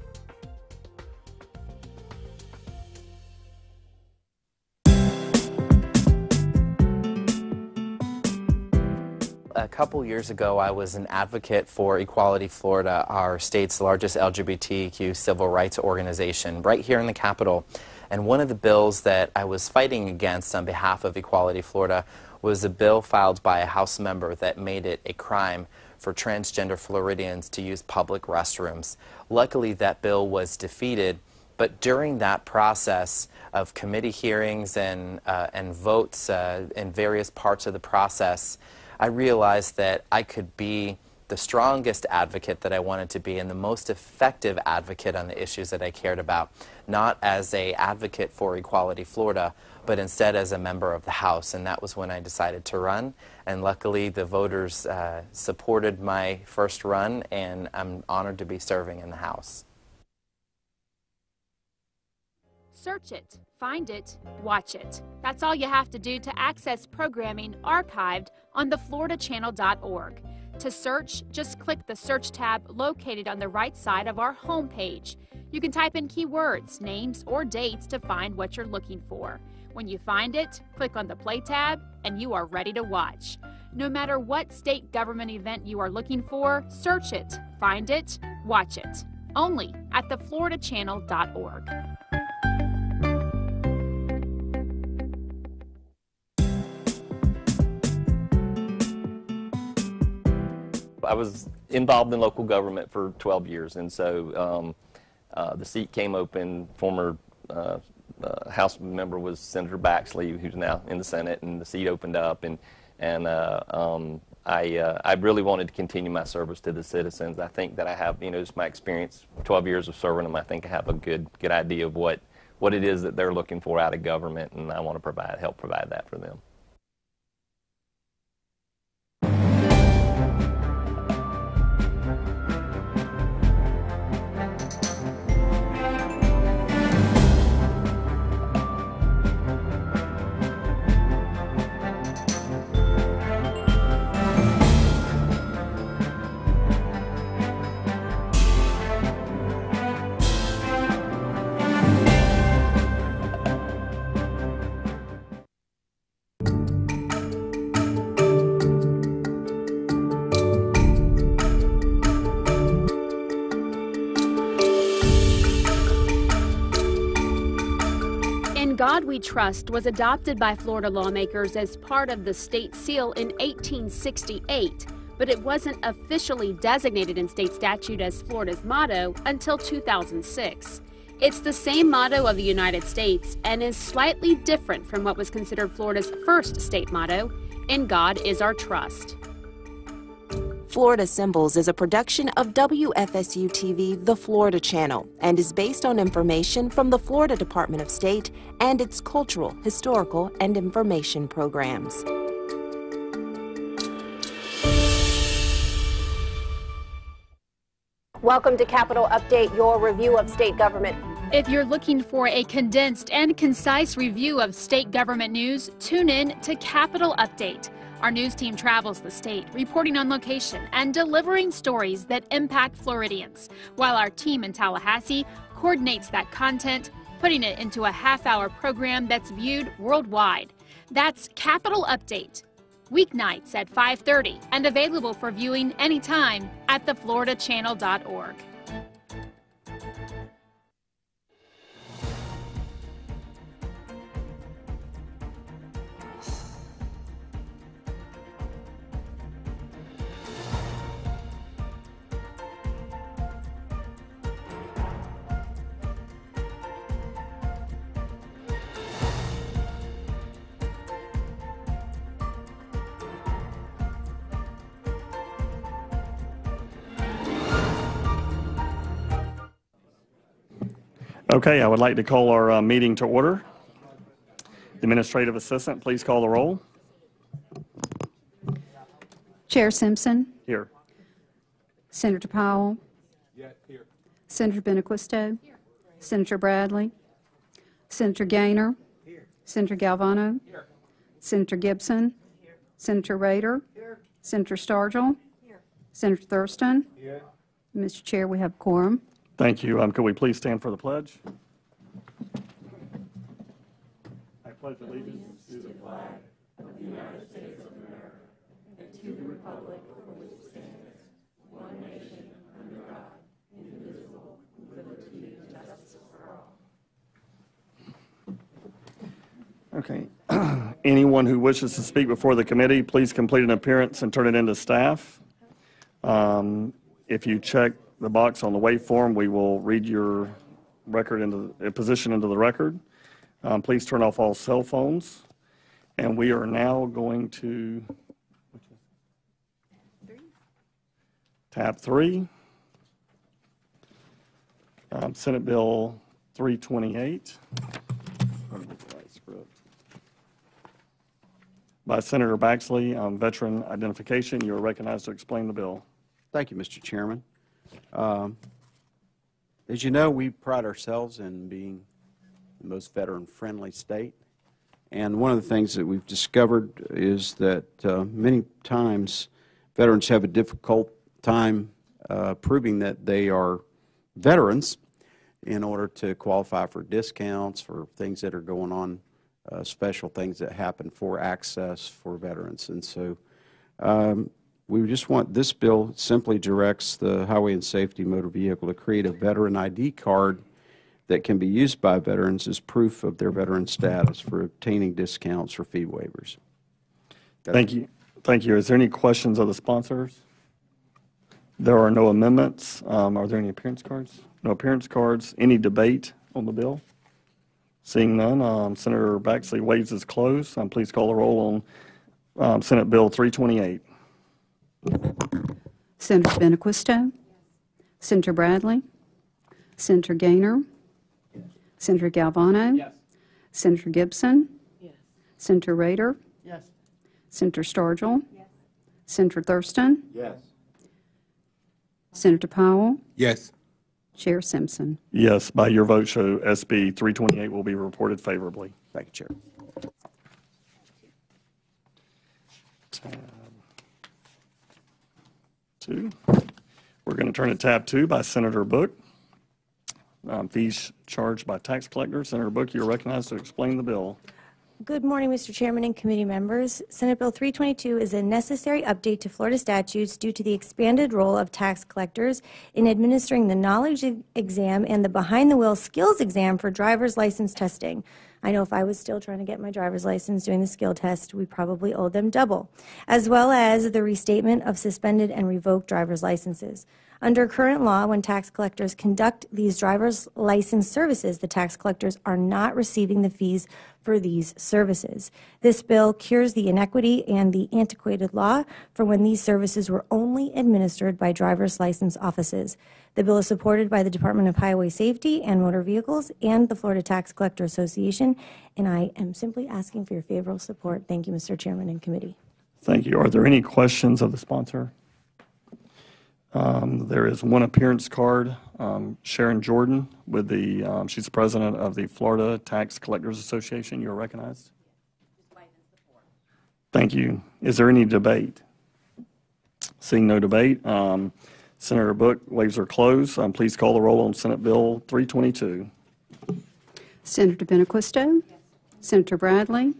A couple years ago, I was an advocate for Equality Florida, our state's largest LGBTQ civil rights organization, right here in the Capitol. And one of the bills that I was fighting against on behalf of Equality Florida was a bill filed by a House member that made it a crime for transgender Floridians to use public restrooms. Luckily, that bill was defeated, but during that process of committee hearings and votes in various parts of the process, I realized that I could be the strongest advocate that I wanted to be and the most effective advocate on the issues that I cared about, not as an advocate for Equality Florida, but instead as a member of the House. And that was when I decided to run. And luckily, the voters supported my first run, and I'm honored to be serving in the House. Search it, find it, watch it. That's all you have to do to access programming archived on thefloridachannel.org. To search, just click the Search tab located on the right side of our homepage. You can type in keywords, names, or dates to find what you're looking for. When you find it, click on the Play tab, and you are ready to watch. No matter what state government event you are looking for, search it, find it, watch it. Only at thefloridachannel.org. I was involved in local government for 12 years, and so the seat came open. Former House member was Senator Baxley, who's now in the Senate, and the seat opened up, and I really wanted to continue my service to the citizens. I think that I have, just my experience, 12 years of serving them. I think I have a good idea of what it is that they're looking for out of government, and I want to help provide that for them. God We Trust was adopted by Florida lawmakers as part of the state seal in 1868, but it wasn't officially designated in state statute as Florida's motto until 2006. It's the same motto of the United States and is slightly different from what was considered Florida's first state motto, "In God is our trust." Florida Symbols is a production of WFSU TV, The Florida Channel, and is based on information from the Florida Department of State and its cultural, historical, and information programs. Welcome to Capitol Update, your review of state government. If you're looking for a condensed and concise review of state government news, tune in to Capitol Update. Our news team travels the state, reporting on location and delivering stories that impact Floridians, while our team in Tallahassee coordinates that content, putting it into a half-hour program that's viewed worldwide. That's Capitol Update, weeknights at 5:30 and available for viewing anytime at thefloridachannel.org. Okay, I would like to call our meeting to order. Administrative Assistant, please call the roll. Chair Simpson. Here. Senator Powell. Here. Senator Benaquisto. Senator Bradley. Senator Gaynor. Senator Galvano. Senator Gibson. Senator Rader. Senator Stargell. Senator Thurston. Mr. Chair, we have a quorum. Thank you. Could we please stand for the pledge? I pledge allegiance to the flag of the United States of America and to the republic for which it stands, one nation, under God, indivisible, with liberty and justice for all. Okay. Anyone who wishes to speak before the committee, please complete an appearance and turn it into staff. If you check the box on the wait form, we will read your record into position into the record. Please turn off all cell phones. And we are now going to tab 3, Senate Bill 328. By Senator Baxley, veteran identification. You are recognized to explain the bill. Thank you, Mr. Chairman. As you know, we pride ourselves in being the most veteran-friendly state. And one of the things that we've discovered is that many times veterans have a difficult time proving that they are veterans in order to qualify for discounts, for things that are going on, special things that happen for access for veterans. And so we just want, this bill simply directs the Highway and Safety Motor Vehicle to create a veteran ID card that can be used by veterans as proof of their veteran status for obtaining discounts or fee waivers. Thank you. Thank you. Is there any questions of the sponsors? There are no amendments. Are there any appearance cards? No appearance cards. Any debate on the bill? Seeing none, Senator Baxley waives his close. Please call the roll on Senate Bill 328. Senator Benaquisto. Senator Bradley. Senator Gaynor. Senator Galvano. Yes. Senator Gibson. Yes. Senator Rader. Yes. Senator Stargell. Yes. Senator Thurston. Yes. Senator Powell. Yes. Chair Simpson. Yes, by your vote, show SB 328 will be reported favorably. Thank you, Chair. Tab 2. We're going to turn to tab 2 by Senator Book. Fees charged by tax collectors. Senator Book, you're recognized to explain the bill. Good morning, Mr. Chairman and committee members. Senate Bill 322 is a necessary update to Florida statutes due to the expanded role of tax collectors in administering the knowledge exam and the behind-the-wheel skills exam for driver's license testing. I know if I was still trying to get my driver's license doing the skill test, we probably owe them double, as well as the restatement of suspended and revoked driver's licenses. Under current law, when tax collectors conduct these driver's license services, the tax collectors are not receiving the fees for these services. This bill cures the inequity and the antiquated law for when these services were only administered by driver's license offices. The bill is supported by the Department of Highway Safety and Motor Vehicles and the Florida Tax Collector Association, and I am simply asking for your favorable support. Thank you, Mr. Chairman and committee. Thank you. Are there any questions of the sponsor? There is one appearance card, Sharon Jordan, with the, she's the president of the Florida Tax Collectors Association. You are recognized. Thank you. Is there any debate? Seeing no debate, Senator Book waives her close. Please call the roll on Senate Bill 322. Senator Benaquisto. Yes. Senator Bradley.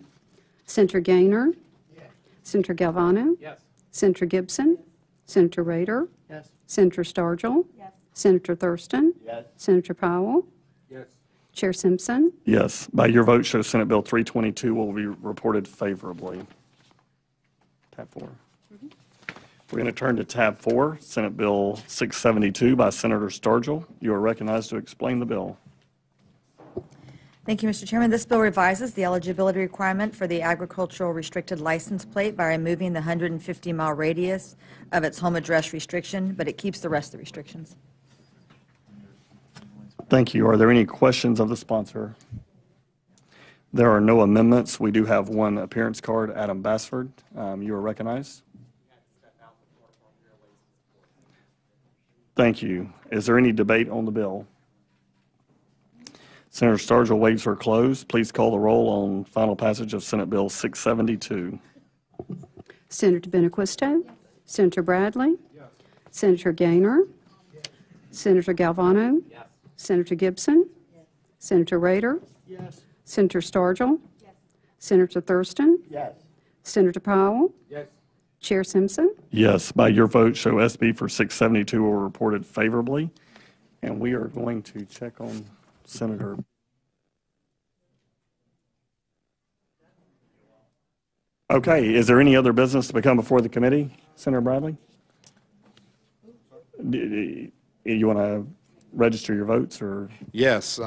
Senator Gaynor. Yes. Senator Galvano. Yes. Senator Gibson. Senator Rader. Yes. Senator Stargell. Yes. Senator Thurston. Yes. Senator Powell. Yes. Chair Simpson. Yes. By your vote, show Senate Bill 322 will be reported favorably. Tab 4. We're going to turn to tab 4, Senate Bill 672 by Senator Stargell. You are recognized to explain the bill. Thank you, Mr. Chairman. This bill revises the eligibility requirement for the agricultural restricted license plate by removing the 150-mile radius of its home address restriction, but it keeps the rest of the restrictions. Thank you. Are there any questions of the sponsor? There are no amendments. We do have one appearance card. Adam Bassford, you are recognized. Thank you. Is there any debate on the bill? Senator Sturgill waives her close. Please call the roll on final passage of Senate Bill 672. Senator Benaquisto. Senator Bradley. Senator Gaynor. Senator Galvano. Senator Gibson. Senator Rader. Senator Sturgill. Senator Thurston. Senator Powell. Chair Simpson. Yes, by your vote, show SB for 672 were reported favorably. And we are going to check on Senator. Okay, is there any other business to become before the committee? Senator Bradley? You want to register your votes, or? Yes.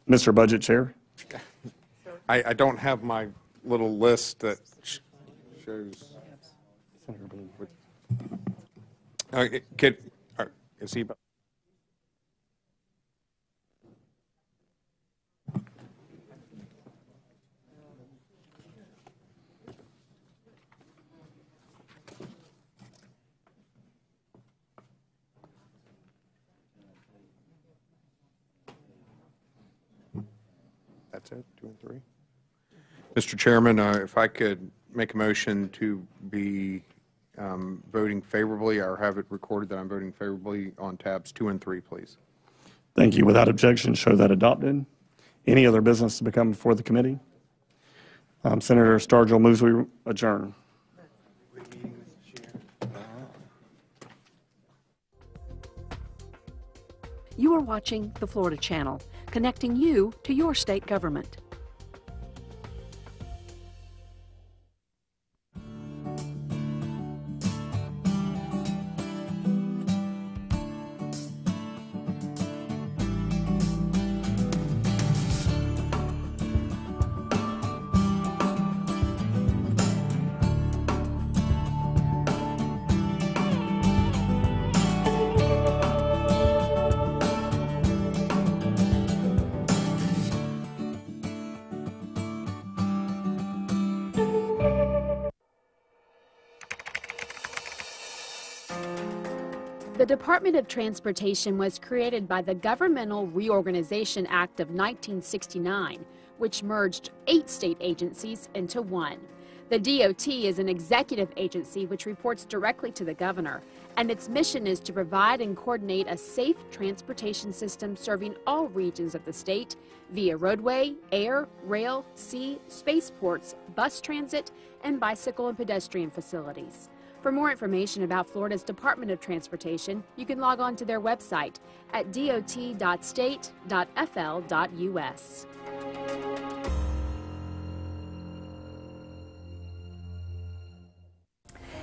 Mr. Budget Chair? I don't have my little list that shows. Is he? That's it, 2 and 3. Mr. Chairman, if I could make a motion to be voting favorably, or have it recorded that I'm voting favorably on tabs 2 and 3, please. Thank you. Without objection, show that adopted. Any other business to become before the committee? Senator Sturgill moves we adjourn. You are watching the Florida Channel, connecting you to your state government. The Department of Transportation was created by the Governmental Reorganization Act of 1969, which merged 8 state agencies into one. The DOT is an executive agency which reports directly to the governor, and its mission is to provide and coordinate a safe transportation system serving all regions of the state via roadway, air, rail, sea, spaceports, bus transit, and bicycle and pedestrian facilities. For more information about Florida's Department of Transportation, you can log on to their website at dot.state.fl.us.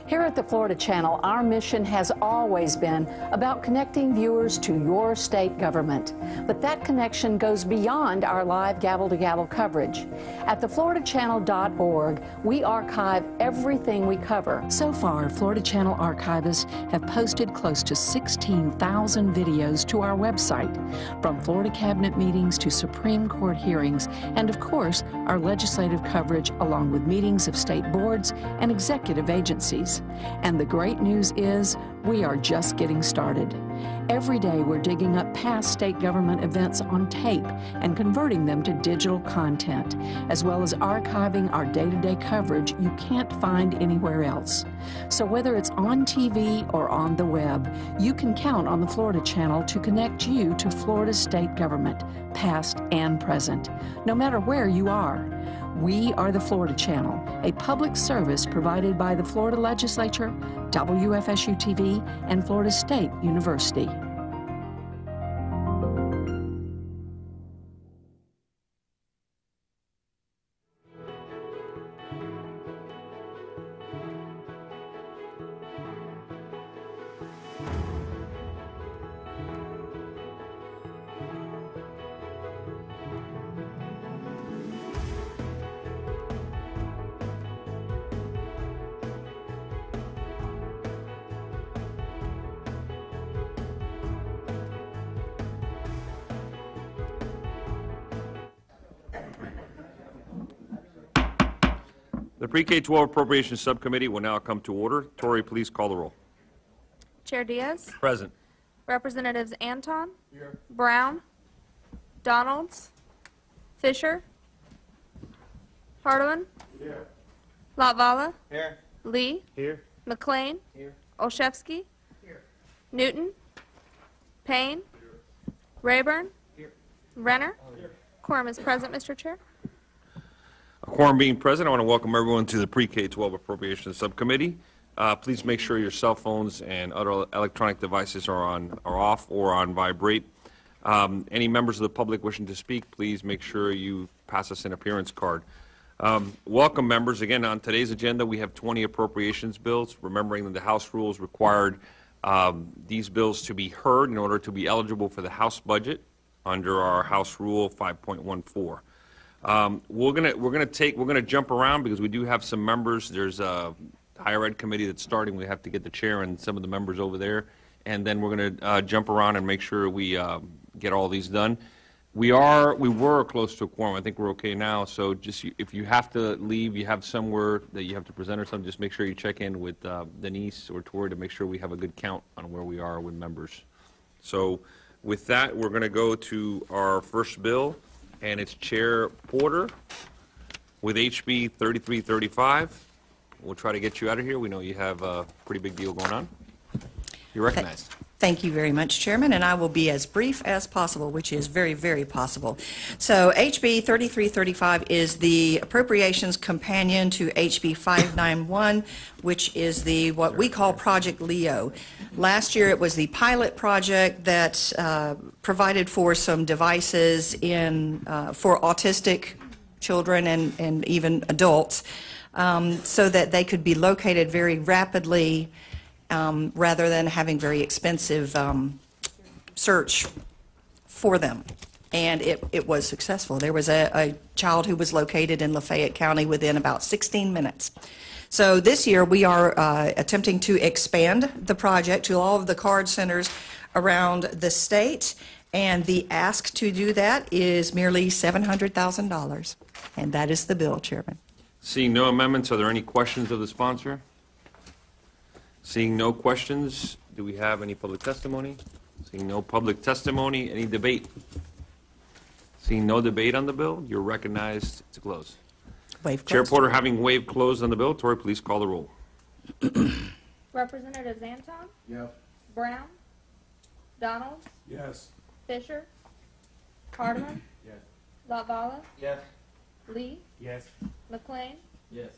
Here at the Florida Channel, our mission has always been about connecting viewers to your state government. But that connection goes beyond our live gavel-to-gavel coverage. At thefloridachannel.org, we archive everything we cover. So far, Florida Channel archivists have posted close to 16,000 videos to our website, from Florida Cabinet meetings to Supreme Court hearings, and of course, our legislative coverage along with meetings of state boards and executive agencies. And the great news is, we are just getting started. Every day we're digging up past state government events on tape and converting them to digital content, as well as archiving our day-to-day coverage you can't find anywhere else. So whether it's on TV or on the web, you can count on the Florida Channel to connect you to Florida state government, past and present, no matter where you are. We are the Florida Channel, a public service provided by the Florida Legislature, WFSU-TV, and Florida State University. The Pre-K-12 Appropriations Subcommittee will now come to order. Tori, please call the roll. Chair Diaz, Present. Representatives Anton, Brown, Donalds, Fisher, Hardeman, Latvala, Lee, McLean, Olszewski, Newton, Payne, Rayburn, Renner. Quorum is present, Mr. Chair. A quorum being present, I want to welcome everyone to the Pre-K-12 Appropriations Subcommittee. Please make sure your cell phones and other electronic devices are off or on vibrate. Any members of the public wishing to speak, please make sure you pass us an appearance card. Welcome, members. Again, on today's agenda, we have 20 appropriations bills, remembering that the House rules required these bills to be heard in order to be eligible for the House budget under our House Rule 5.14. We're gonna jump around because we do have some members. There's a higher ed committee that's starting. We have to get the chair and some of the members over there, and then we're gonna jump around and make sure we get all these done. We were close to a quorum. I think we're okay now. So just if you have to leave, you have somewhere that you have to present or something, just make sure you check in with Denise or Tori to make sure we have a good count on where we are with members. So with that, we're going to go to our first bill, and it's Chair Porter with HB 3335. We'll try to get you out of here. We know you have a pretty big deal going on. You're recognized. Thank you very much, Chairman, and I will be as brief as possible, which is very, very possible. So HB 3335 is the appropriations companion to HB 591, which is what we call Project Leo. Last year it was the pilot project that provided for some devices for autistic children and even adults so that they could be located very rapidly rather than having very expensive search for them. And it was successful. There was a child who was located in Lafayette County within about 16 minutes. So this year we are attempting to expand the project to all of the card centers around the state, and the ask to do that is merely $700,000. And that is the bill, Chairman. Seeing no amendments, are there any questions of the sponsor? Seeing no questions, do we have any public testimony? Seeing no public testimony, any debate? Seeing no debate on the bill, you're recognized to close. Waive Chair closed. Porter, having waived closed on the bill, Tori, please call the roll. Representatives Anton, Yes. Brown, Donalds, Yes. Fisher, Hardeman, Yes. Latvala, Yes. Lee, Yes. McLean, Yes.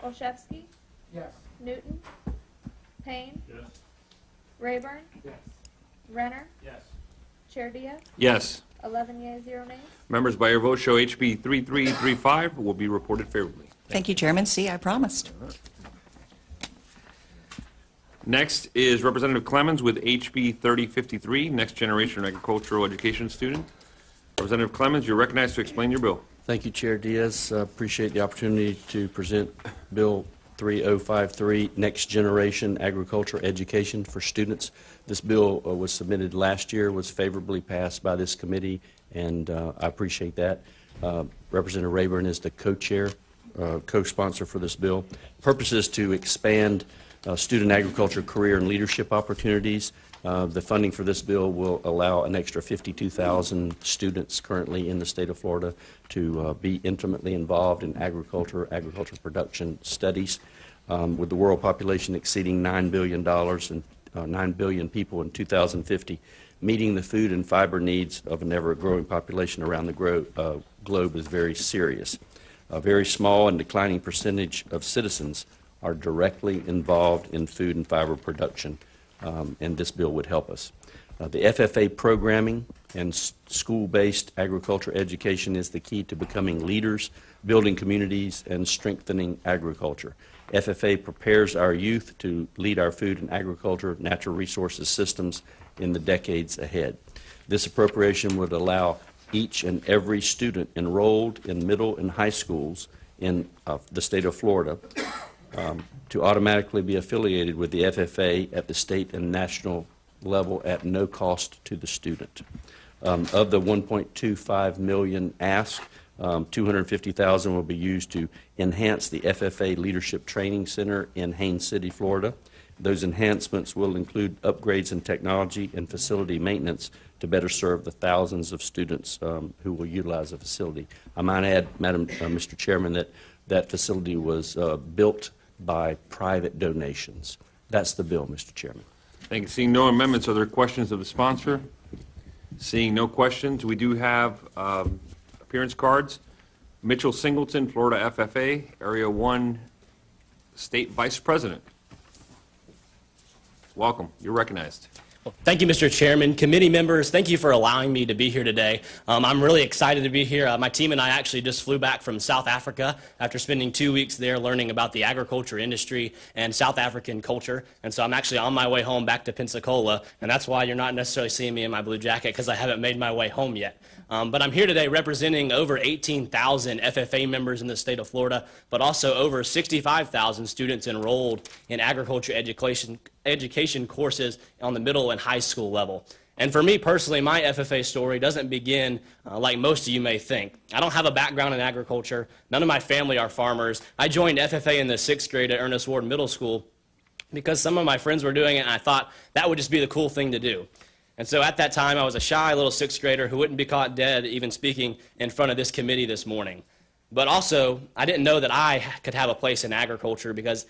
Olszewski, Yes. Newton, Payne, Yes. Rayburn, Yes. Renner, Yes. Chair Diaz, Yes. 11 yeas, 0 nays. Members, by your vote, show HB 3335 will be reported favorably. Thank you, Chairman. See, I promised. Next is Representative Clemens with HB 3053, Next Generation Agricultural Education Student. Representative Clemens, you're recognized to explain your bill. Thank you, Chair Diaz. Appreciate the opportunity to present Bill 3053, Next Generation Agriculture Education for Students. This bill was submitted last year, was favorably passed by this committee, and I appreciate that. Representative Rayburn is the co-chair, co-sponsor for this bill. Purpose is to expand student agriculture career and leadership opportunities. The funding for this bill will allow an extra 52,000 students currently in the state of Florida to be intimately involved in agriculture production studies. With the world population exceeding $9 billion and 9 billion people in 2050, meeting the food and fiber needs of an ever-growing population around the globe is very serious. A very small and declining percentage of citizens are directly involved in food and fiber production, and this bill would help us. The FFA programming and school-based agriculture education is the key to becoming leaders, building communities, and strengthening agriculture. FFA prepares our youth to lead our food and agriculture, natural resources systems in the decades ahead. This appropriation would allow each and every student enrolled in middle and high schools in the state of Florida to automatically be affiliated with the FFA at the state and national level at no cost to the student. Of the $1.25 million asked, $250,000 will be used to enhance the FFA Leadership Training Center in Haines City, Florida. Those enhancements will include upgrades in technology and facility maintenance to better serve the thousands of students who will utilize the facility. I might add, Mr. Chairman, that that facility was built by private donations. That's the bill, Mr. Chairman. Thank you. Seeing no amendments, are there questions of the sponsor? Seeing no questions, we do have appearance cards. Mitchell Singleton, Florida FFA, Area 1 State Vice President. Welcome. You're recognized. Thank you, Mr. Chairman. Committee members, thank you for allowing me to be here today. I'm really excited to be here. My team and I actually just flew back from South Africa after spending 2 weeks there learning about the agriculture industry and South African culture. And so I'm actually on my way home back to Pensacola, and that's why you're not necessarily seeing me in my blue jacket, because I haven't made my way home yet. But I'm here today representing over 18,000 FFA members in the state of Florida, but also over 65,000 students enrolled in agriculture education courses on the middle and high school level. And for me personally, my FFA story doesn't begin like most of you may think. I don't have a background in agriculture. None of my family are farmers. I joined FFA in the 6th grade at Ernest Ward Middle School because some of my friends were doing it, and I thought that would just be the cool thing to do. And so at that time, I was a shy little 6th grader who wouldn't be caught dead even speaking in front of this committee this morning. But also, I didn't know that I could have a place in agriculture because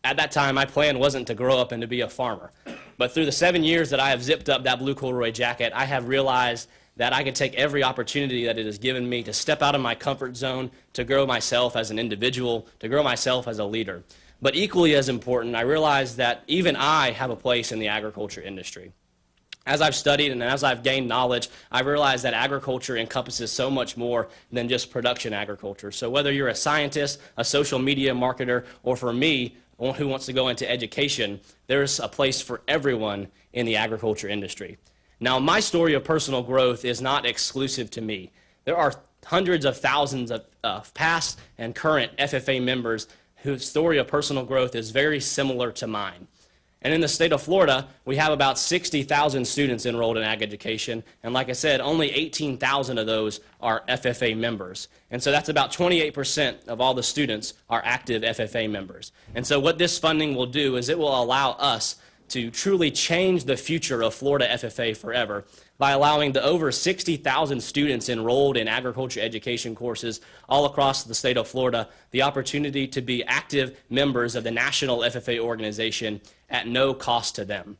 at that time, my plan wasn't to grow up and to be a farmer. But through the 7 years that I have zipped up that blue corduroy jacket, I have realized that I could take every opportunity that it has given me to step out of my comfort zone, to grow myself as an individual, to grow myself as a leader. But equally as important, I realized that even I have a place in the agriculture industry. As I've studied and as I've gained knowledge, I've realized that agriculture encompasses so much more than just production agriculture. So whether you're a scientist, a social media marketer, or for me, who wants to go into education, there's a place for everyone in the agriculture industry. Now, my story of personal growth is not exclusive to me. There are hundreds of thousands of past and current FFA members whose story of personal growth is very similar to mine. And in the state of Florida, we have about 60,000 students enrolled in ag education. And like I said, only 18,000 of those are FFA members. And so that's about 28% of all the students are active FFA members. And so what this funding will do is it will allow us to truly change the future of Florida FFA forever by allowing the over 60,000 students enrolled in agriculture education courses all across the state of Florida the opportunity to be active members of the national FFA organization at no cost to them.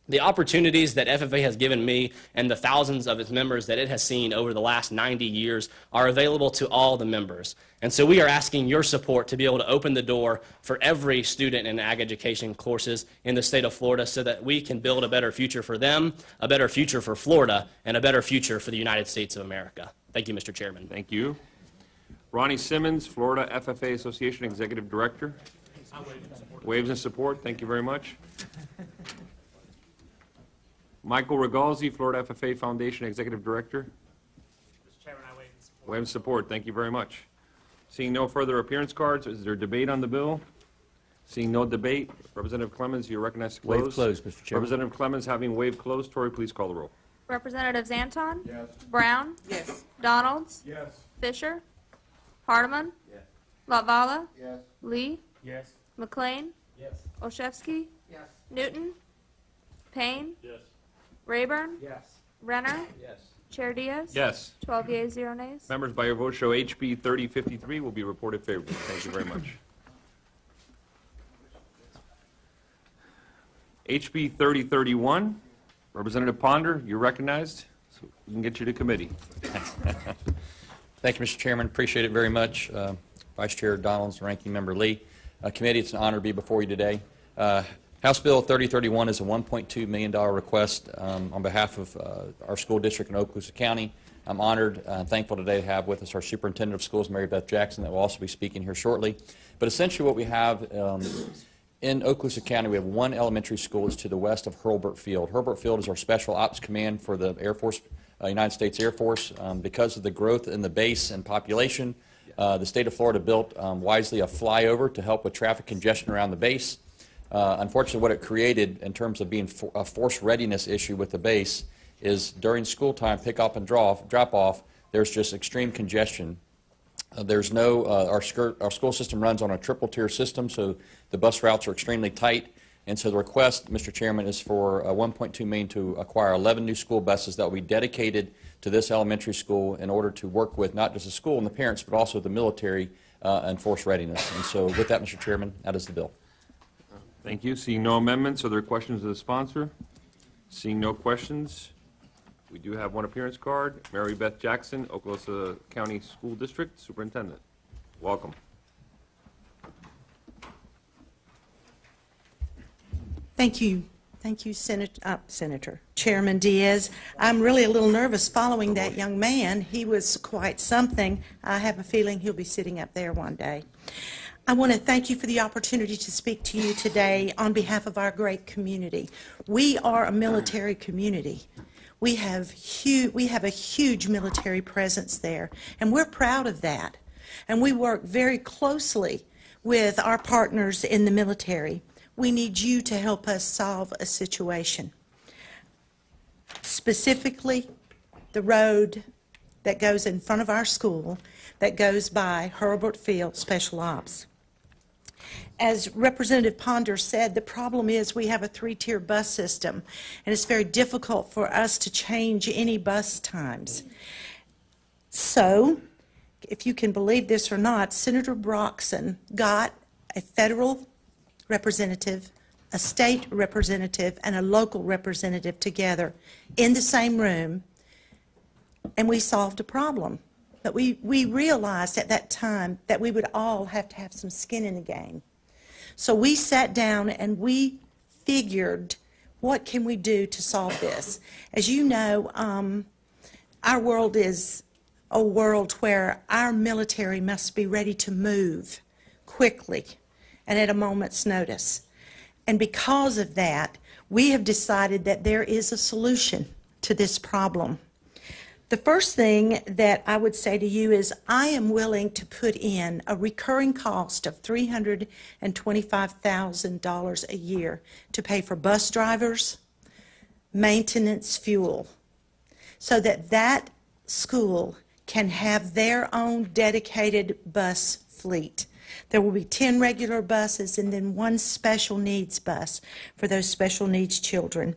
The opportunities that FFA has given me and the thousands of its members that it has seen over the last 90 years are available to all the members. And so we are asking your support to be able to open the door for every student in ag education courses in the state of Florida so that we can build a better future for them, a better future for Florida, and a better future for the United States of America. Thank you, Mr. Chairman. Thank you. Ronnie Simmons, Florida FFA Association Executive Director. Waves in support. Thank you very much. Michael Regalzi, Florida FFA Foundation Executive Director. Mr. Chairman, I waive in support. Wave in support. Thank you very much. Seeing no further appearance cards, is there debate on the bill? Seeing no debate, Representative Clemens, you're recognized to close. Waive closed, Mr. Chairman. Representative Clemens, having waived closed. Tory, please call the roll. Representatives Anton? Yes. Brown? Yes. Donalds? Yes. Fisher? Hardeman? Yes. Latvala? Yes. Lee? Yes. McLean? Yes. Olszewski? Yes. Newton? Payne? Yes. Rayburn? Yes. Renner? Yes. Chair Diaz? Yes. 12 yeas, 0 nays. Members, by your vote, show HB 3053 will be reported favorably. Thank you very much. HB 3031, Representative Ponder, you're recognized. So we can get you to committee. Thank you, Mr. Chairman. Appreciate it very much. Vice Chair Donalds, Ranking Member Lee. Committee, it's an honor to be before you today. House Bill 3031 is a $1.2 million request on behalf of our school district in Okaloosa County. I'm honored and thankful today to have with us our Superintendent of Schools, Mary Beth Jackson, that will also be speaking here shortly. But essentially what we have in Okaloosa County, we have one elementary school that's to the west of Hurlburt Field. Hurlburt Field is our Special Ops Command for the Air Force, United States Air Force. Because of the growth in the base and population, the state of Florida built wisely a flyover to help with traffic congestion around the base. Unfortunately, what it created in terms of being a force readiness issue with the base is during school time, pick up and drop off, there's just extreme congestion. There's no, our school system runs on a triple-tier system, so the bus routes are extremely tight. And so the request, Mr. Chairman, is for $1.2 million to acquire 11 new school buses that will be dedicated to this elementary school in order to work with not just the school and the parents, but also the military and force readiness. And so with that, Mr. Chairman, that is the bill. Thank you. Seeing no amendments, are there questions of the sponsor? Seeing no questions, we do have one appearance card. Mary Beth Jackson, Okaloosa County School District Superintendent. Welcome. Thank you. Thank you, Senator. Chairman Diaz. I'm really a little nervous following that young man. He was quite something. I have a feeling he'll be sitting up there one day. I want to thank you for the opportunity to speak to you today on behalf of our great community. We are a military community. We have a huge military presence there, and we're proud of that. And we work very closely with our partners in the military. We need you to help us solve a situation. Specifically, the road that goes in front of our school that goes by Herbert Field Special Ops. As Representative Ponder said, the problem is we have a three-tier bus system, and it's very difficult for us to change any bus times. So, if you can believe this or not, Senator Broxson got a federal representative, a state representative, and a local representative together in the same room, and we solved a problem. But we realized at that time that we would all have to have some skin in the game. So we sat down and we figured, what can we do to solve this? As you know, our world is a world where our military must be ready to move quickly and at a moment's notice. And because of that, we have decided that there is a solution to this problem. The first thing that I would say to you is I am willing to put in a recurring cost of $325,000 a year to pay for bus drivers, maintenance, fuel, so that that school can have their own dedicated bus fleet. There will be 10 regular buses and then one special needs bus for those special needs children.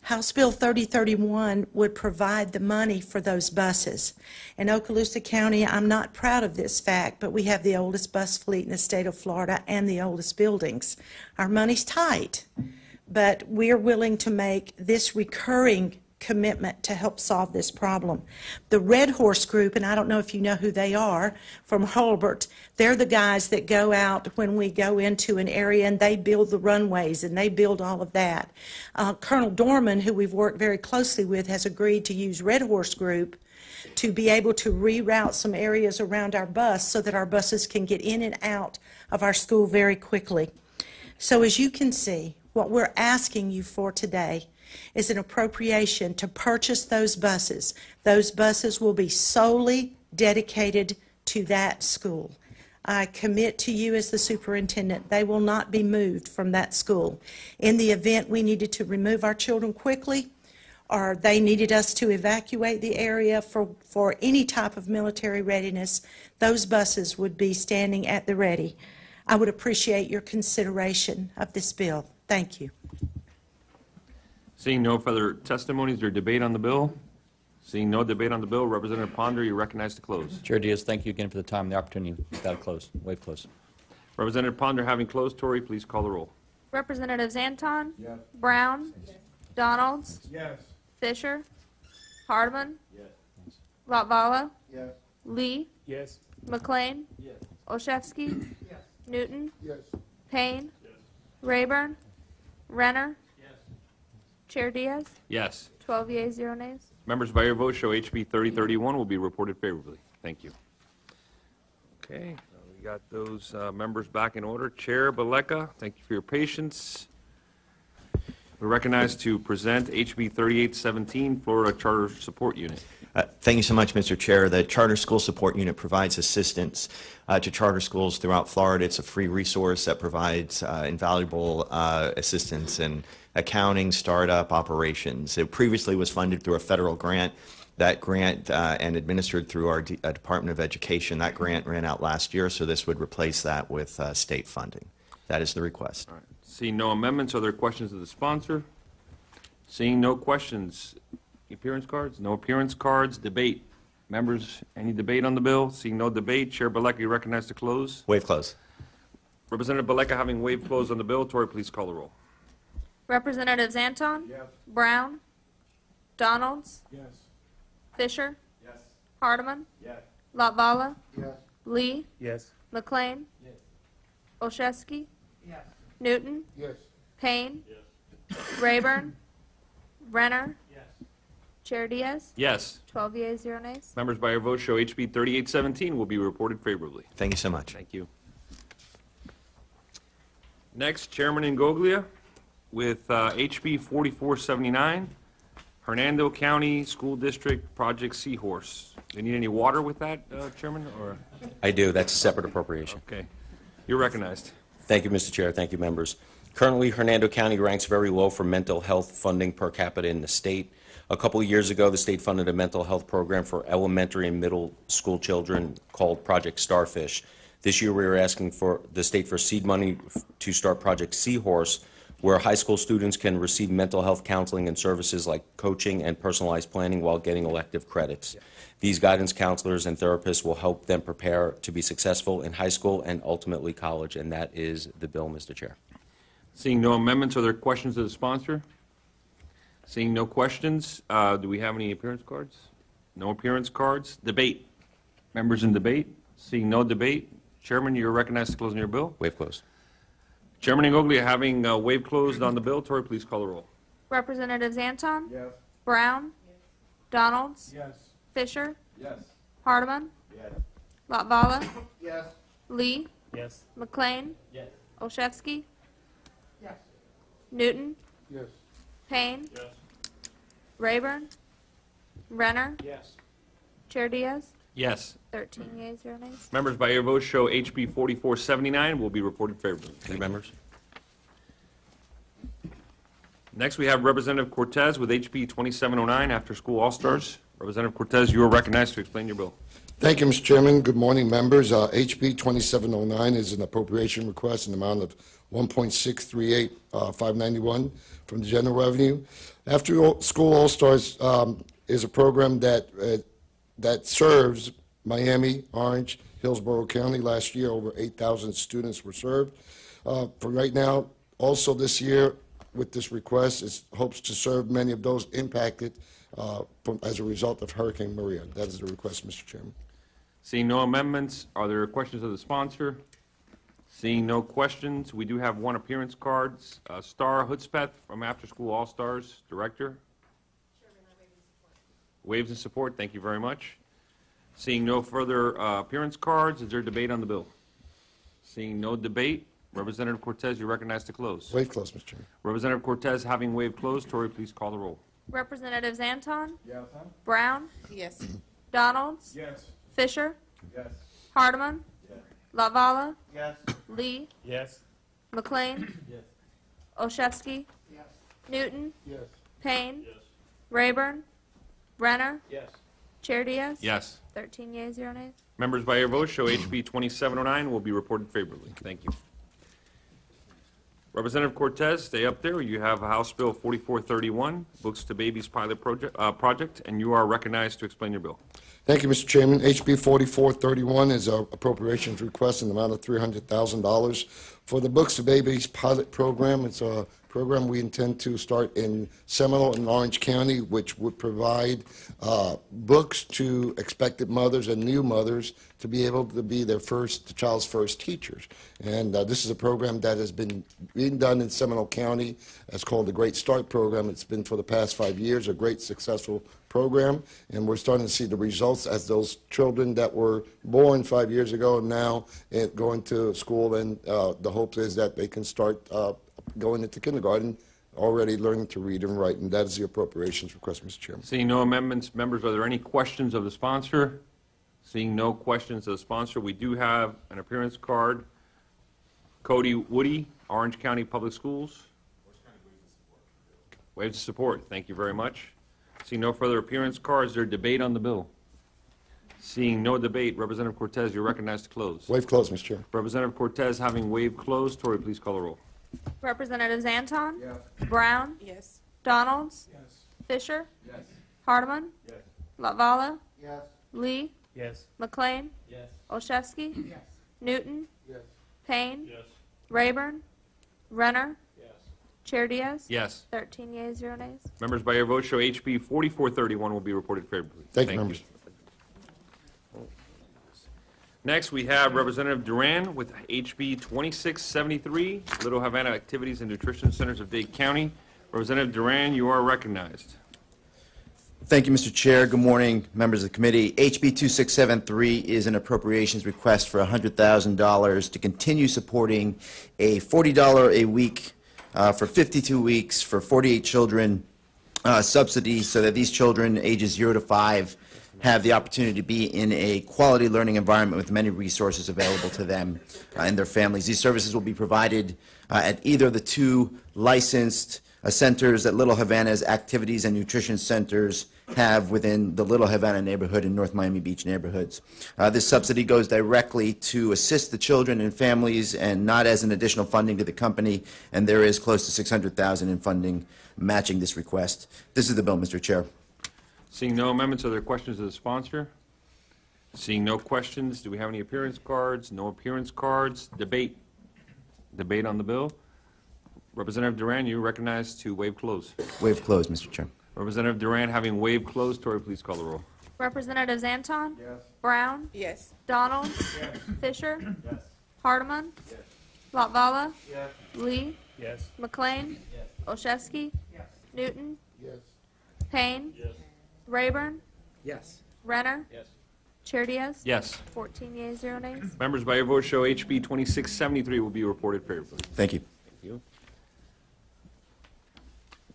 House Bill 3031 would provide the money for those buses. In Okaloosa County, I'm not proud of this fact, but we have the oldest bus fleet in the state of Florida and the oldest buildings. Our money's tight, but we're willing to make this recurring commitment to help solve this problem. The Red Horse Group, and I don't know if you know who they are, from Hulbert, they're the guys that go out when we go into an area and they build the runways and they build all of that. Colonel Dorman, who we've worked very closely with, has agreed to use Red Horse Group to be able to reroute some areas around our bus so that our buses can get in and out of our school very quickly. So as you can see, what we're asking you for today is an appropriation to purchase those buses. Those buses will be solely dedicated to that school. I commit to you as the superintendent, they will not be moved from that school. In the event we needed to remove our children quickly, or they needed us to evacuate the area for any type of military readiness, those buses would be standing at the ready. I would appreciate your consideration of this bill. Thank you. Seeing no further testimonies or debate on the bill, seeing no debate on the bill, Representative Ponder, you're recognized to close. Chair Diaz, thank you again for the time and the opportunity. Without a close. Wave close. Representative Ponder having closed. Tory, please call the roll. Representatives Anton? Yes. Brown? Yes. Donalds? Yes. Fisher? Hardman? Yes. Latvala? Yes. Lee? Yes. McLean? Yes. Olszewski? Yes. Newton? Yes. Payne? Yes. Rayburn? Renner? Chair Diaz? Yes. 12 yeas, 0 nays. Members, by your vote, show HB 3031 will be reported favorably. Thank you. Okay, we got those members back in order. Chair Baleka, thank you for your patience. We're recognized to present HB 3817, Florida Charter Support Unit. Thank you so much, Mr. Chair. The Charter School Support Unit provides assistance to charter schools throughout Florida. It's a free resource that provides invaluable assistance in accounting, startup, operations. It previously was funded through a federal grant. That grant and administered through our Department of Education. That grant ran out last year, so this would replace that with state funding. That is the request. All right. Seeing no amendments, are there questions of the sponsor? Seeing no questions, appearance cards? No appearance cards. Debate. Members, any debate on the bill? Seeing no debate, Chair Baleka, you recognize to close. Waive close. Representative Baleka, having waived close on the bill, Tory, please call the roll. Representatives Anton? Yes. Brown? Donalds? Yes. Fisher? Yes. Hardeman? Yes. Latvala? Yes. Lee? Yes. McLean? Yes. Olszewski? Yes. Newton? Yes. Payne? Rayburn? Renner? Yes. Chair Diaz? Yes. 12 yeas, 0 nays. Members by your vote show HB 3817 will be reported favorably. Thank you so much. Thank you. Next, Chairman Ingoglia with HB 4479, Hernando County School District Project Seahorse. Do you need any water with that, Chairman? Or I do. That's a separate appropriation. okay, you're recognized. Thank you, Mr. Chair. Thank you, members. Currently, Hernando County ranks very low for mental health funding per capita in the state. A couple of years ago, the state funded a mental health program for elementary and middle school children called Project Starfish. This year, we are asking for the state for seed money to start Project Seahorse, where high school students can receive mental health counseling and services like coaching and personalized planning while getting elective credits. These guidance counselors and therapists will help them prepare to be successful in high school and ultimately college, and that is the bill, Mr. Chair. Seeing no amendments, are there questions of the sponsor? Seeing no questions, do we have any appearance cards? No appearance cards. Debate. Members in debate? Seeing no debate, Chairman, you're recognized to close on your bill. Waive closed. Chairman Ingoglia, having waived closed on the bill, Tory, please call the roll. Representatives Anton? Yes. Brown? Donalds? Yes. Fisher? Yes. Hardeman? Yes. Latvala? Yes. Lee? Yes. McLean? Yes. Olszewski? Yes. Newton? Yes. Payne? Yes. Rayburn? Renner? Yes. Chair Diaz? Yes. 13 yeas, 0 nays. Members by your vote show HB 4479 will be reported favorably. Thank you, members. Next, we have Representative Cortez with HB 2709, After School All-Stars. Representative Cortez, you are recognized to explain your bill. Thank you, Mr. Chairman. Good morning, members. HB 2709 is an appropriation request in the amount of $1.638,591 from the general revenue. After School All-Stars is a program that serves Miami, Orange, Hillsborough County. Last year, over 8,000 students were served. For right now, also this year, with this request, it hopes to serve many of those impacted as a result of Hurricane Maria. That is the request, Mr. Chairman. Seeing no amendments, are there questions of the sponsor? Seeing no questions, we do have one appearance card. Star Hudspeth from After School All-Stars, Director. Waves in support. Thank you very much. Seeing no further appearance cards, is there debate on the bill? Seeing no debate, Representative Cortez, you recognize to close. Waive close, Mr. Chairman. Representative Cortez, having waived close, Tory, please call the roll. Representatives Anton? Yes. Brown? Yes. Donalds? Yes. Fisher? Yes. Hardeman? Yes. Latvala? Yes. Lee? Yes. McLean? Yes. Olszewski? Yes. Newton? Yes. Payne? Yes. Rayburn? Renner? Yes. Chair Diaz? Yes. 13 yeas, 0 nays. Members by your vote show HB 2709 will be reported favorably. Thank you. Representative Cortez, stay up there. You have House Bill 4431, Books to Babies Pilot Project, and you are recognized to explain your bill. Thank you, Mr. Chairman. HB 4431 is an appropriations request in the amount of $300,000 for the Books to Babies pilot program. It's a program we intend to start in Seminole and Orange County, which would provide books to expected mothers and new mothers to be able to be the child's first teachers. And this is a program that has been being done in Seminole County. It's called the Great Start Program. It's been for the past 5 years, a great successful program, and we're starting to see the results as those children that were born 5 years ago and now going to school, and the hope is that they can start going into kindergarten already learning to read and write, and that is the appropriations request, Mr. Chairman. Seeing no amendments, members, are there any questions of the sponsor? Seeing no questions of the sponsor, we do have an appearance card. Cody Woody, Orange County Public Schools. Waves of support. Thank you very much. Seeing no further appearance cards, is there debate on the bill? Seeing no debate, Representative Cortez, you're recognized to close. Waive close, Mr. Chair. Representative Cortez, having waived close, Tori, please call the roll. Representatives Anton? Brown? Yes. Donalds? Fisher? Hardeman? Latvala? Lee? Yes. McLean? Yes. Olszewski? Newton? Payne? Rayburn? Renner? Chair Diaz? Yes. 13 yeas, 0 nays. Members, by your vote, show HB 4431 will be reported favorably. Thank you, members. Next, we have Representative Duran with HB 2673, Little Havana Activities and Nutrition Centers of Dade County. Representative Duran, you are recognized. Thank you, Mr. Chair. Good morning, members of the committee. HB 2673 is an appropriations request for $100,000 to continue supporting a $40 a week for 52 weeks for 48 children subsidy so that these children ages 0 to 5 have the opportunity to be in a quality learning environment with many resources available to them and their families. These services will be provided at either of the two licensed centers that Little Havana's activities and nutrition centers have within the Little Havana neighborhood and North Miami Beach neighborhoods. This subsidy goes directly to assist the children and families and not as an additional funding to the company, and there is close to $600,000 in funding matching this request. This is the bill, Mr. Chair. Seeing no amendments, are there questions of the sponsor? Seeing no questions, do we have any appearance cards? No appearance cards. Debate. Debate on the bill. Representative Duran, you are recognized to waive close. Waive close, Mr. Chair. Representative Duran, having waived close, Tori, please call the roll. Representatives Anton? Brown? Donalds? Fisher? Hardeman? Latvala? Lee? McLean? Olszewski? Newton? Payne? Rayburn? Renner? Chair Diaz? Yes. 14 yeas, 0 nays. Members, by your vote, show HB 2673 will be reported favorably. Thank you. Thank you.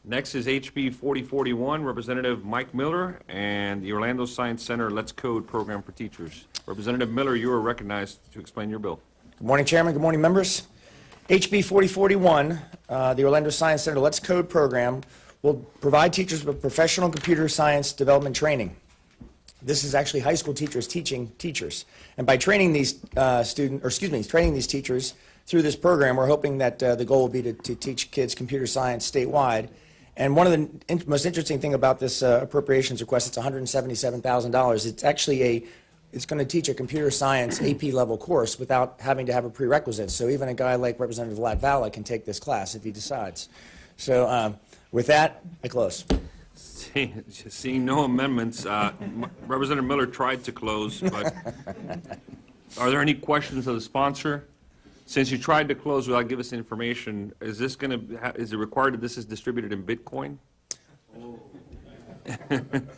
Next is HB 4041, Representative Mike Miller and the Orlando Science Center Let's Code program for teachers. Representative Miller, you are recognized to explain your bill. Good morning, Chairman. Good morning, members. HB 4041, the Orlando Science Center Let's Code program, will provide teachers with professional computer science development training. This is actually high school teachers teaching teachers. And by training these training these teachers through this program, we're hoping that the goal will be to teach kids computer science statewide. And one of the most interesting thing about this appropriations request, it's $177,000. It's actually it's going to teach a computer science AP level course without having to have a prerequisite. So even a guy like Representative Latvala can take this class if he decides. So with that, I close. Seeing no amendments, Representative Miller tried to close, but are there any questions of the sponsor? Since you tried to close without giving us information, is this going to is it required that this is distributed in Bitcoin?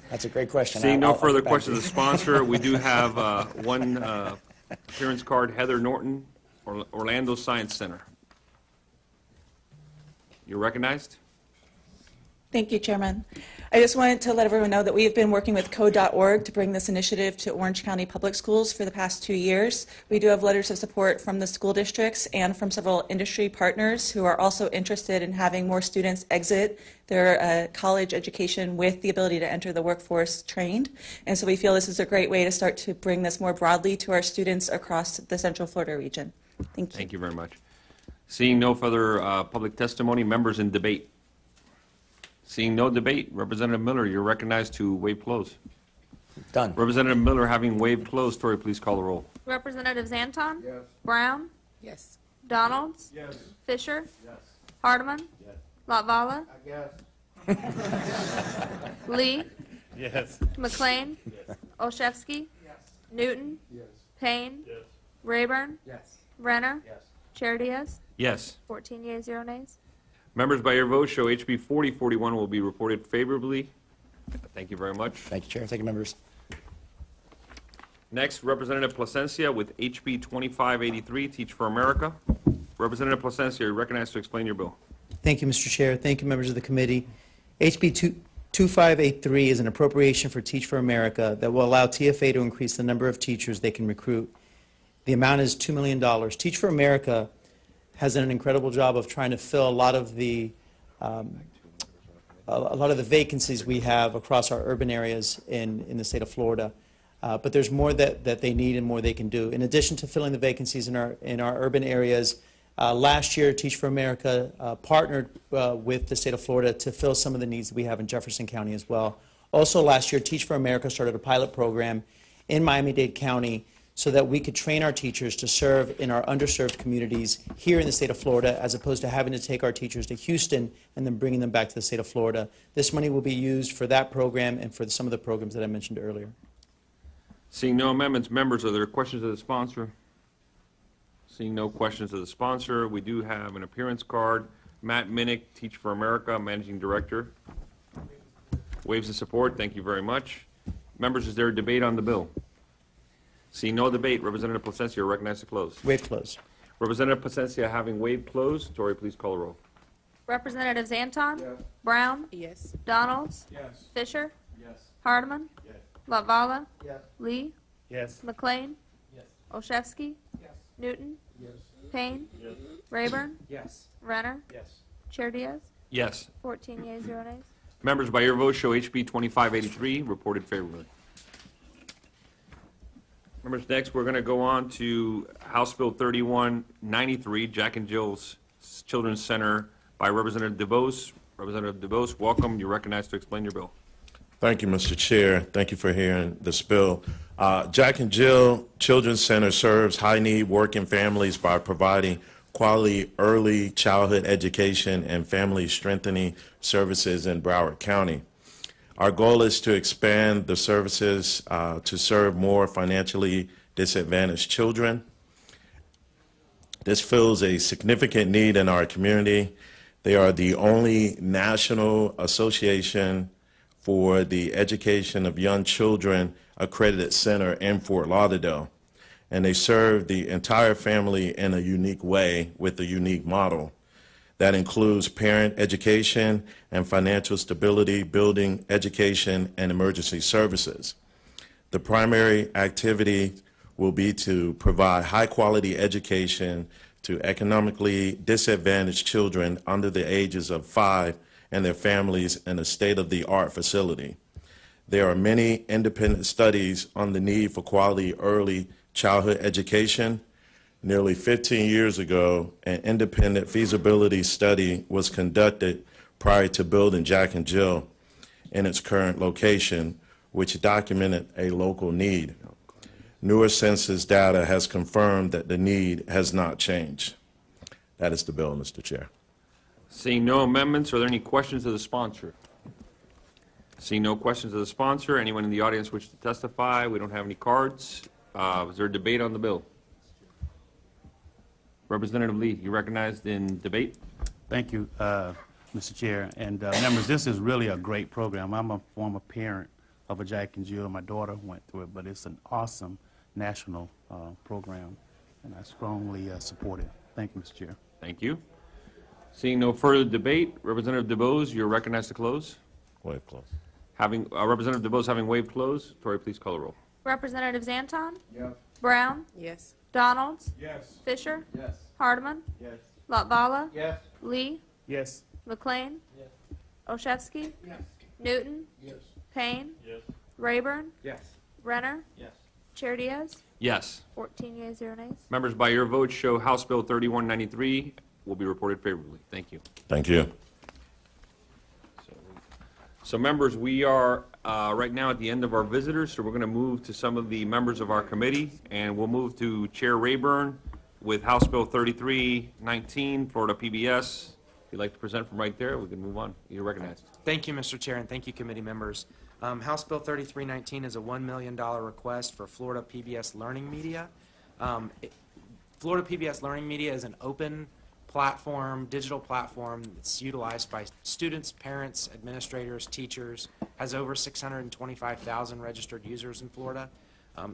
That's a great question. Seeing no further questions of the sponsor, we do have one appearance card, Heather Norton, Orlando Science Center. You're recognized. Thank you, Chairman. I just wanted to let everyone know that we have been working with code.org to bring this initiative to Orange County Public Schools for the past 2 years. We do have letters of support from the school districts and from several industry partners who are also interested in having more students exit their college education with the ability to enter the workforce trained. And so we feel this is a great way to start to bring this more broadly to our students across the Central Florida region. Thank you. Thank you very much. Seeing no further public testimony, members in debate. Seeing no debate, Representative Miller, you're recognized to waive close. Done. Representative Miller, having waived close, Tori, please call the roll. Representatives Anton? Brown? Yes. Donalds? Fisher? Hardeman? Latvala? Lee? McLean? Olszewski? Newton? Payne? Rayburn? Renner? Chair Diaz? Yes. 14 yeas, 0 nays. Members, by your vote, show HB 4041 will be reported favorably. Thank you very much. Thank you, Chair. Thank you, members. Next, Representative Plasencia with HB 2583, Teach for America. Representative Plasencia, you're recognized to explain your bill. Thank you, Mr. Chair. Thank you, members of the committee. HB 2583 is an appropriation for Teach for America that will allow TFA to increase the number of teachers they can recruit. The amount is $2 million. Teach for America has done an incredible job of trying to fill a lot of the vacancies we have across our urban areas in the state of Florida. But there's more that they need and more they can do. In addition to filling the vacancies in our urban areas, last year Teach for America partnered with the state of Florida to fill some of the needs that we have in Jefferson County as well. Also last year, Teach for America started a pilot program in Miami-Dade County so that we could train our teachers to serve in our underserved communities here in the state of Florida, as opposed to having to take our teachers to Houston and then bringing them back to the state of Florida. This money will be used for that program and for some of the programs that I mentioned earlier. Seeing no amendments, members, are there questions of the sponsor? Seeing no questions of the sponsor, we do have an appearance card. Matt Minnick, Teach for America, Managing Director. Waves of support. Thank you very much. Members, is there a debate on the bill? Seeing no debate, Representative Placencia, recognized to close. Waive close. Representative Placencia, having waived close, Tori, please call the roll. Representatives Anton? Yes. Brown? Yes. Donalds? Yes. Fisher? Yes. Hardeman? Yes. Latvala? Yes. Lee? Yes. McLean? Yes. Olszewski? Yes. Newton? Yes. Payne? Yes. Rayburn? Yes. Renner? Yes. Chair Diaz? Yes. 14 yeas, 0 nays. Members, by your vote, show HB 2583 reported favorably. Members, next we're going to go on to House Bill 3193, Jack and Jill's Children's Center by Representative DeVos. Representative DeVos, welcome. You're recognized to explain your bill. Thank you, Mr. Chair. Thank you for hearing this bill. Jack and Jill Children's Center serves high-need working families by providing quality early childhood education and family strengthening services in Broward County. Our goal is to expand the services to serve more financially disadvantaged children. This fills a significant need in our community. They are the only national association for the education of young children accredited center in Fort Lauderdale, and they serve the entire family in a unique way with a unique model that includes parent education and financial stability, building education, and emergency services. The primary activity will be to provide high-quality education to economically disadvantaged children under the ages of 5 and their families in a state-of-the-art facility. There are many independent studies on the need for quality early childhood education. Nearly 15 years ago, an independent feasibility study was conducted prior to building Jack and Jill in its current location, which documented a local need. Newer census data has confirmed that the need has not changed. That is the bill, Mr. Chair. Seeing no amendments, are there any questions of the sponsor? Seeing no questions of the sponsor, anyone in the audience wish to testify? We don't have any cards. Is there a debate on the bill? Representative Lee, you recognized in debate. Thank you, Mr. Chair. And members, this is really a great program. I'm a former parent of a Jack and Jill. My daughter went through it, but it's an awesome national program, and I strongly support it. Thank you, Mr. Chair. Thank you. Seeing no further debate, Representative DeVos, you're recognized to close. Waive close. Representative DeVos having waived close, Tori, please call the roll. Representatives Anton? Yes. Brown? Yes. Donalds? Yes. Fisher? Yes. Hardeman? Yes. Latvala? Yes. Lee? Yes. McLean? Yes. Olszewski? Yes. Newton? Yes. Payne? Yes. Rayburn? Yes. Renner? Yes. Chair Diaz? Yes. 14 yeas, 0 nays. Members, by your vote, show House Bill 3193 will be reported favorably. Thank you. Thank you. So members, we are right now at the end of our visitors, so we're going to move to some of the members of our committee, and we'll move to Chair Rayburn with House Bill 3319, Florida PBS. If you'd like to present from right there, we can move on. You're recognized. Thank you, Mr. Chair, and thank you, committee members. House Bill 3319 is a $1 million request for Florida PBS Learning Media. Florida PBS Learning Media is an open platform, digital platform that's utilized by students, parents, administrators, teachers, has over 625,000 registered users in Florida.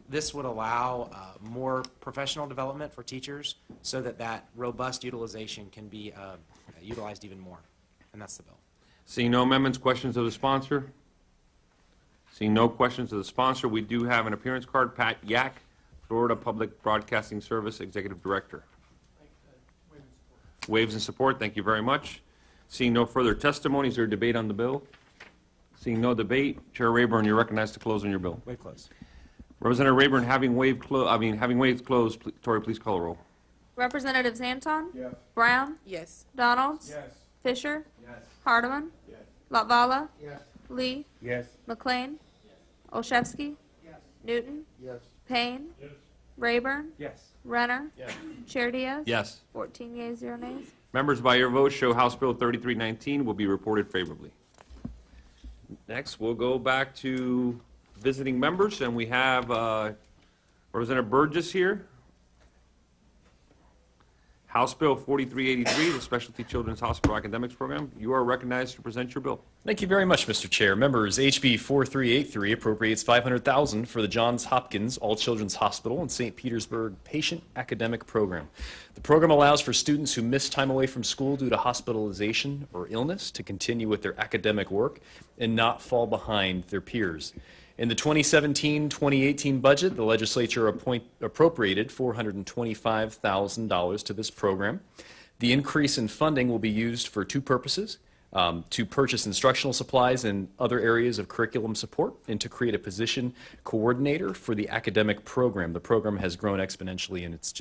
This would allow more professional development for teachers so that robust utilization can be utilized even more, and that's the bill. Seeing no amendments, questions of the sponsor? Seeing no questions of the sponsor, we do have an appearance card. Pat Yak, Florida Public Broadcasting Service Executive Director. Waves in support. Thank you very much. Seeing no further testimonies or debate on the bill? Seeing no debate, Chair Rayburn, you're recognized to close on your bill. Waive close. Representative Rayburn, having waived closed, Tori, please call the roll. Representatives Anton? Yes. Brown? Yes. Donalds? Yes. Fisher? Yes. Hardeman? Yes. Latvala? Yes. Lee? Yes. McLean? Olszewski? Yes. Newton? Yes. Payne? Yes. Rayburn? Yes. Renner? Yes. Chair Diaz? Yes. 14 yeas, 0 nays. Members, by your vote, show House Bill 3319 will be reported favorably. Next, we'll go back to visiting members, and we have Representative Burgess here. House Bill 4383, the Specialty Children's Hospital Academics Program. You are recognized to present your bill. Thank you very much, Mr. Chair. Members, HB 4383 appropriates $500,000 for the Johns Hopkins All Children's Hospital in St. Petersburg Patient Academic Program. The program allows for students who miss time away from school due to hospitalization or illness to continue with their academic work and not fall behind their peers. In the 2017-2018 budget, the legislature appropriated $425,000 to this program. The increase in funding will be used for two purposes: to purchase instructional supplies and other areas of curriculum support, and to create a position coordinator for the academic program. The program has grown exponentially, and its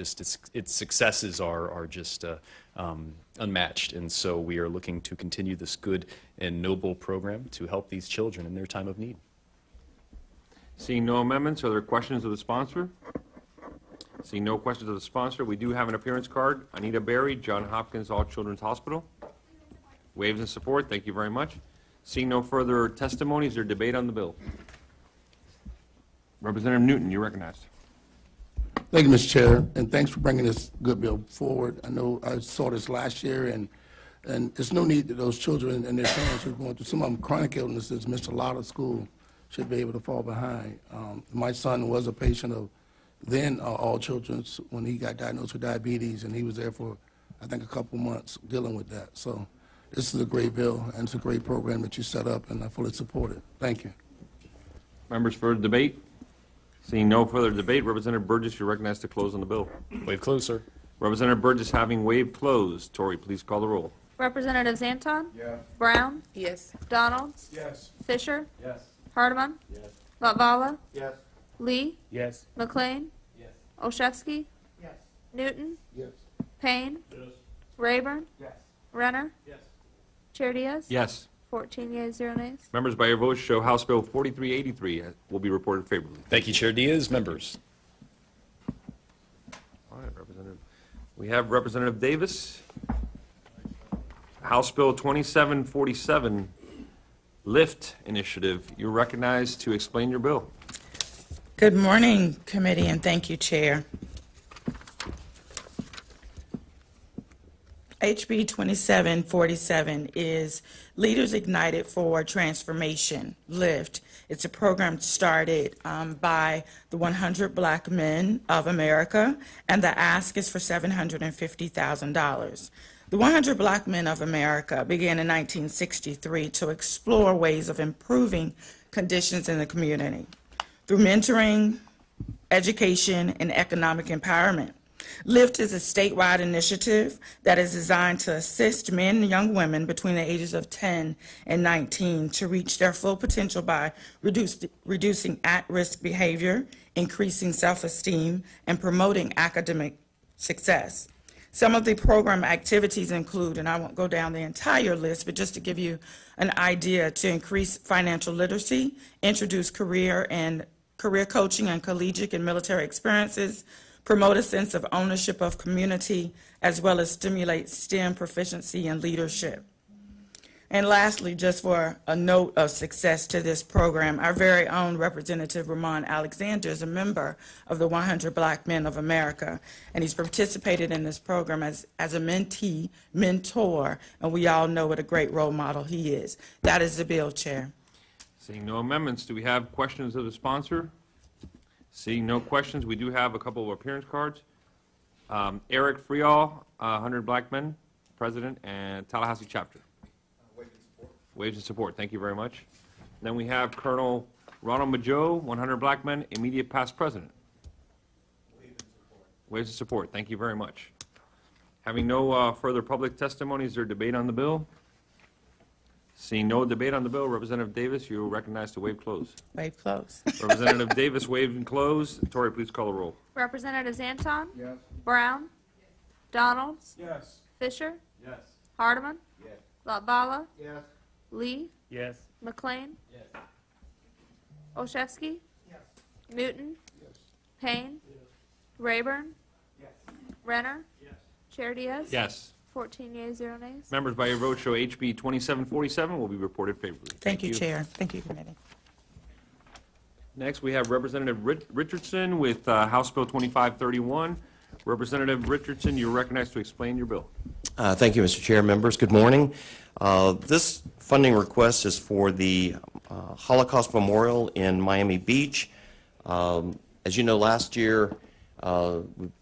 successes are just unmatched. And so we are looking to continue this good and noble program to help these children in their time of need. Seeing no amendments, are there questions of the sponsor? Seeing no questions of the sponsor, we do have an appearance card. Anita Berry, Johns Hopkins All Children's Hospital. Waves in support. Thank you very much. Seeing no further testimonies or debate on the bill. Representative Newton, you're recognized. Thank you, Mr. Chair, and thanks for bringing this good bill forward. I know I saw this last year, and there's no need that those children and their parents who are going through some of them chronic illnesses, missed a lot of school, should be able to fall behind. My son was a patient of then All Children's when he got diagnosed with diabetes, and he was there for, I think, a couple months dealing with that. So this is a great bill, and it's a great program that you set up, and I fully support it. Thank you. Members for debate? Seeing no further debate, Representative Burgess, you're recognized to close on the bill. Waive close, sir. Representative Burgess, having waived closed. Tori, please call the roll. Representatives Anton? Yes. Brown? Yes. Donalds? Yes. Fisher? Yes. Hardeman? Yes. Latvala? Yes. Lee? Yes. McLean? Yes. Olszewski? Yes. Newton? Yes. Payne? Yes. Rayburn? Yes. Renner? Yes. Chair Diaz? Yes. 14 yeas, 0 nays. Members, by your vote, show House Bill 4383 will be reported favorably. Thank you, Chair Diaz. Members. All right, Representative. We have Representative Davis. House Bill 2747, LIFT Initiative. You're recognized to explain your bill. Good morning, committee, and thank you, Chair. HB 2747 is Leaders Ignited for Transformation, LIFT. It's a program started by the 100 Black Men of America, and the ask is for $750,000. The 100 Black Men of America began in 1963 to explore ways of improving conditions in the community through mentoring, education, and economic empowerment. LIFT is a statewide initiative that is designed to assist men and young women between the ages of 10 and 19 to reach their full potential by reducing at-risk behavior, increasing self-esteem, and promoting academic success. Some of the program activities include, and I won't go down the entire list, but just to give you an idea, to increase financial literacy, introduce career coaching and collegiate and military experiences, promote a sense of ownership of community, as well as stimulate STEM proficiency and leadership. And lastly, just for a note of success to this program, our very own Representative Ramon Alexander is a member of the 100 Black Men of America, and he's participated in this program as a mentee, mentor, and we all know what a great role model he is. That is the bill, Chair. Seeing no amendments, do we have questions of the sponsor? Seeing no questions, we do have a couple of appearance cards. Eric Friall, 100 Black Men. President, and Tallahassee Chapter. Waves and support. Thank you very much. Then we have Colonel Ronald Majo, 100 Black Men, immediate past President. Waves and support. Thank you very much. Having no further public testimony, is there debate on the bill? Seeing no debate on the bill, Representative Davis, you are recognized to waive close. Waive close. Representative Davis, waive and close. Tory, please call the roll. Representatives Anton? Yes. Brown? Donalds? Yes. Fisher? Yes. Hardeman? Yes. Latvala? Yes. Lee? Yes. McLean? Yes. Olszewski? Yes. Newton? Yes. Payne? Yes. Rayburn? Yes. Renner? Yes. Chair Diaz? Yes. 14 yeas, 0 nays. Members, by your vote, show HB 2747 will be reported favorably. Thank you, Chair. Thank you, Committee. Next, we have Representative Richardson with House Bill 2531. Representative Richardson, you're recognized to explain your bill. Thank you, Mr. Chair. Members, good morning. This funding request is for the Holocaust Memorial in Miami Beach. As you know, last year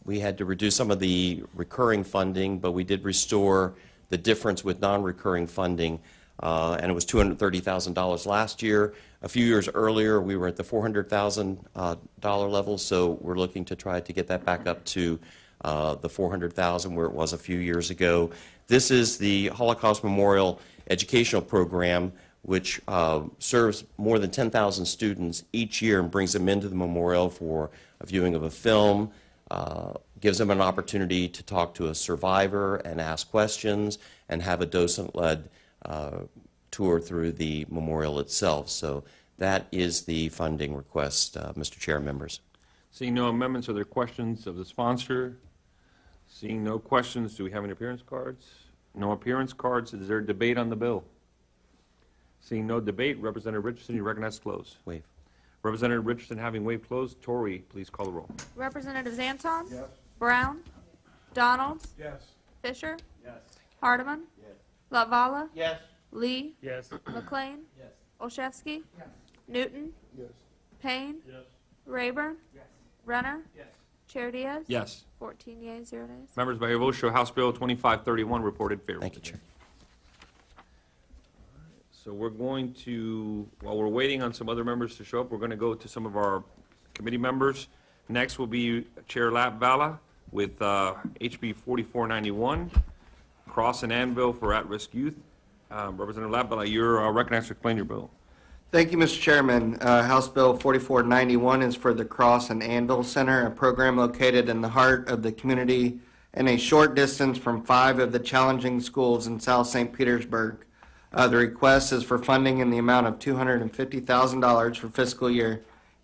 we had to reduce some of the recurring funding, but we did restore the difference with non-recurring funding, and it was $230,000 last year. A few years earlier, we were at the $400,000 level, so we're looking to try to get that back up to the $400,000 where it was a few years ago. This is the Holocaust Memorial Educational Program, which serves more than 10,000 students each year and brings them into the memorial for a viewing of a film, gives them an opportunity to talk to a survivor and ask questions, and have a docent-led tour through the memorial itself. So that is the funding request, Mr. Chair and members. Seeing no amendments, are there questions of the sponsor? Seeing no questions, do we have any appearance cards? No appearance cards. Is there debate on the bill? Seeing no debate, Representative Richardson, you recognize close. Waive. Representative Richardson, having waived close. Tory, please call the roll. Representatives Anton? Yes. Brown? Donalds? Yes. Fisher? Yes. Hardeman? Yes. Latvala? Yes. Lee? Yes. McLean? Yes. Olszewski? Yes. Newton? Yes. Payne? Yes. Rayburn? Yes. Renner? Yes. Chair Diaz? Yes. 14 yeas, 0 nays. Members, by your vote, show House Bill 2531 reported favorably. Thank you, Chair. So we're going to, while we're waiting on some other members to show up, we're going to go to some of our committee members. Next will be Chair Latvala with HB 4491, Cross and Anvil for At-Risk Youth. Representative Latvala, you're recognized to explain your bill. Thank you, Mr. Chairman. House Bill 4491 is for the Cross and Anvil Center, a program located in the heart of the community and a short distance from 5 of the challenging schools in South St. Petersburg. The request is for funding in the amount of $250,000 for fiscal year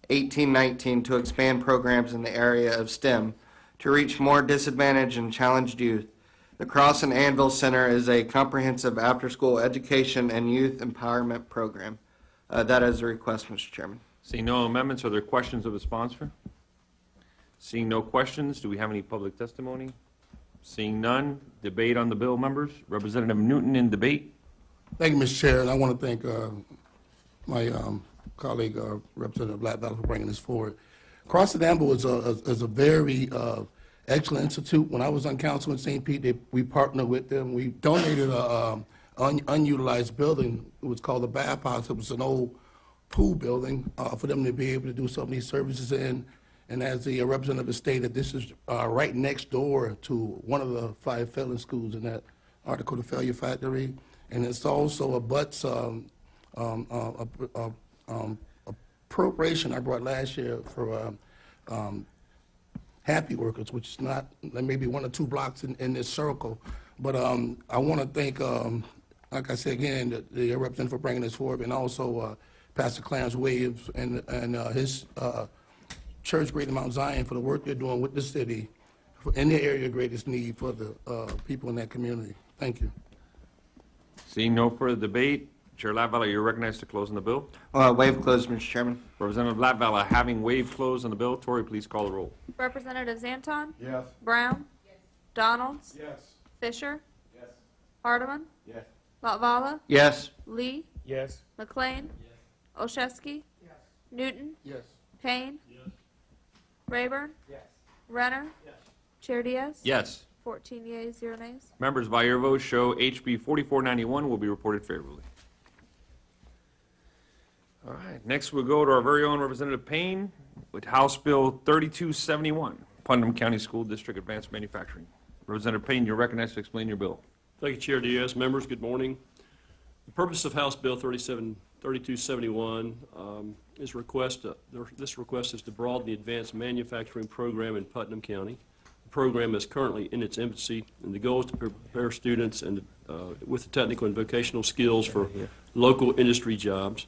1819 to expand programs in the area of STEM to reach more disadvantaged and challenged youth. The Cross and Anvil Center is a comprehensive after-school education and youth empowerment program. That is the request, Mr. Chairman. Seeing no amendments, are there questions of the sponsor? Seeing no questions, do we have any public testimony? Seeing none, debate on the bill, members. Representative Newton in debate. Thank you, Mr. Chair, and I want to thank my colleague, Representative Latvala, for bringing this forward. Cross and Anvil is a very excellent institute. When I was on council in St. Pete, we partnered with them. We donated a unutilized building. It was called the Bath House. It was an old pool building for them to be able to do some of these services in. And as the representative stated, this is right next door to one of the 5 failing schools in that article, the Failure Factory. And it's also a butts appropriation I brought last year for happy workers, which is not maybe 1 or 2 blocks in this circle. But I want to thank, like I said again, the representative for bringing this forward, and also Pastor Clarence Williams and his church, Greater Mount Zion, for the work they're doing with the city in the area of greatest need for the people in that community. Thank you. Seeing no further debate, Chair Latvala, you're recognized to close on the bill. Waive close, Mr. Chairman. Representative Latvala, having waived close on the bill. Tory, please call the roll. Representatives Anton? Yes. Brown? Donalds? Yes. Fisher? Yes. Hardeman? Yes. Latvala? Yes. Lee? Yes. McLean? Yes. Olszewski? Yes. Newton? Yes. Payne? Yes. Rayburn? Yes. Renner? Yes. Chair Diaz? Yes. 14 yeas, 0 nays. Members, by your vote, show HB 4491 will be reported favorably. All right, next we'll go to our very own Representative Payne with House Bill 3271, Putnam County School District Advanced Manufacturing. Representative Payne, you're recognized to explain your bill. Thank you, Chair Diaz. Members, good morning. The purpose of House Bill 3271 is this request is to broaden the advanced manufacturing program in Putnam County. The program is currently in its infancy, and the goal is to prepare students and with the technical and vocational skills for local industry jobs.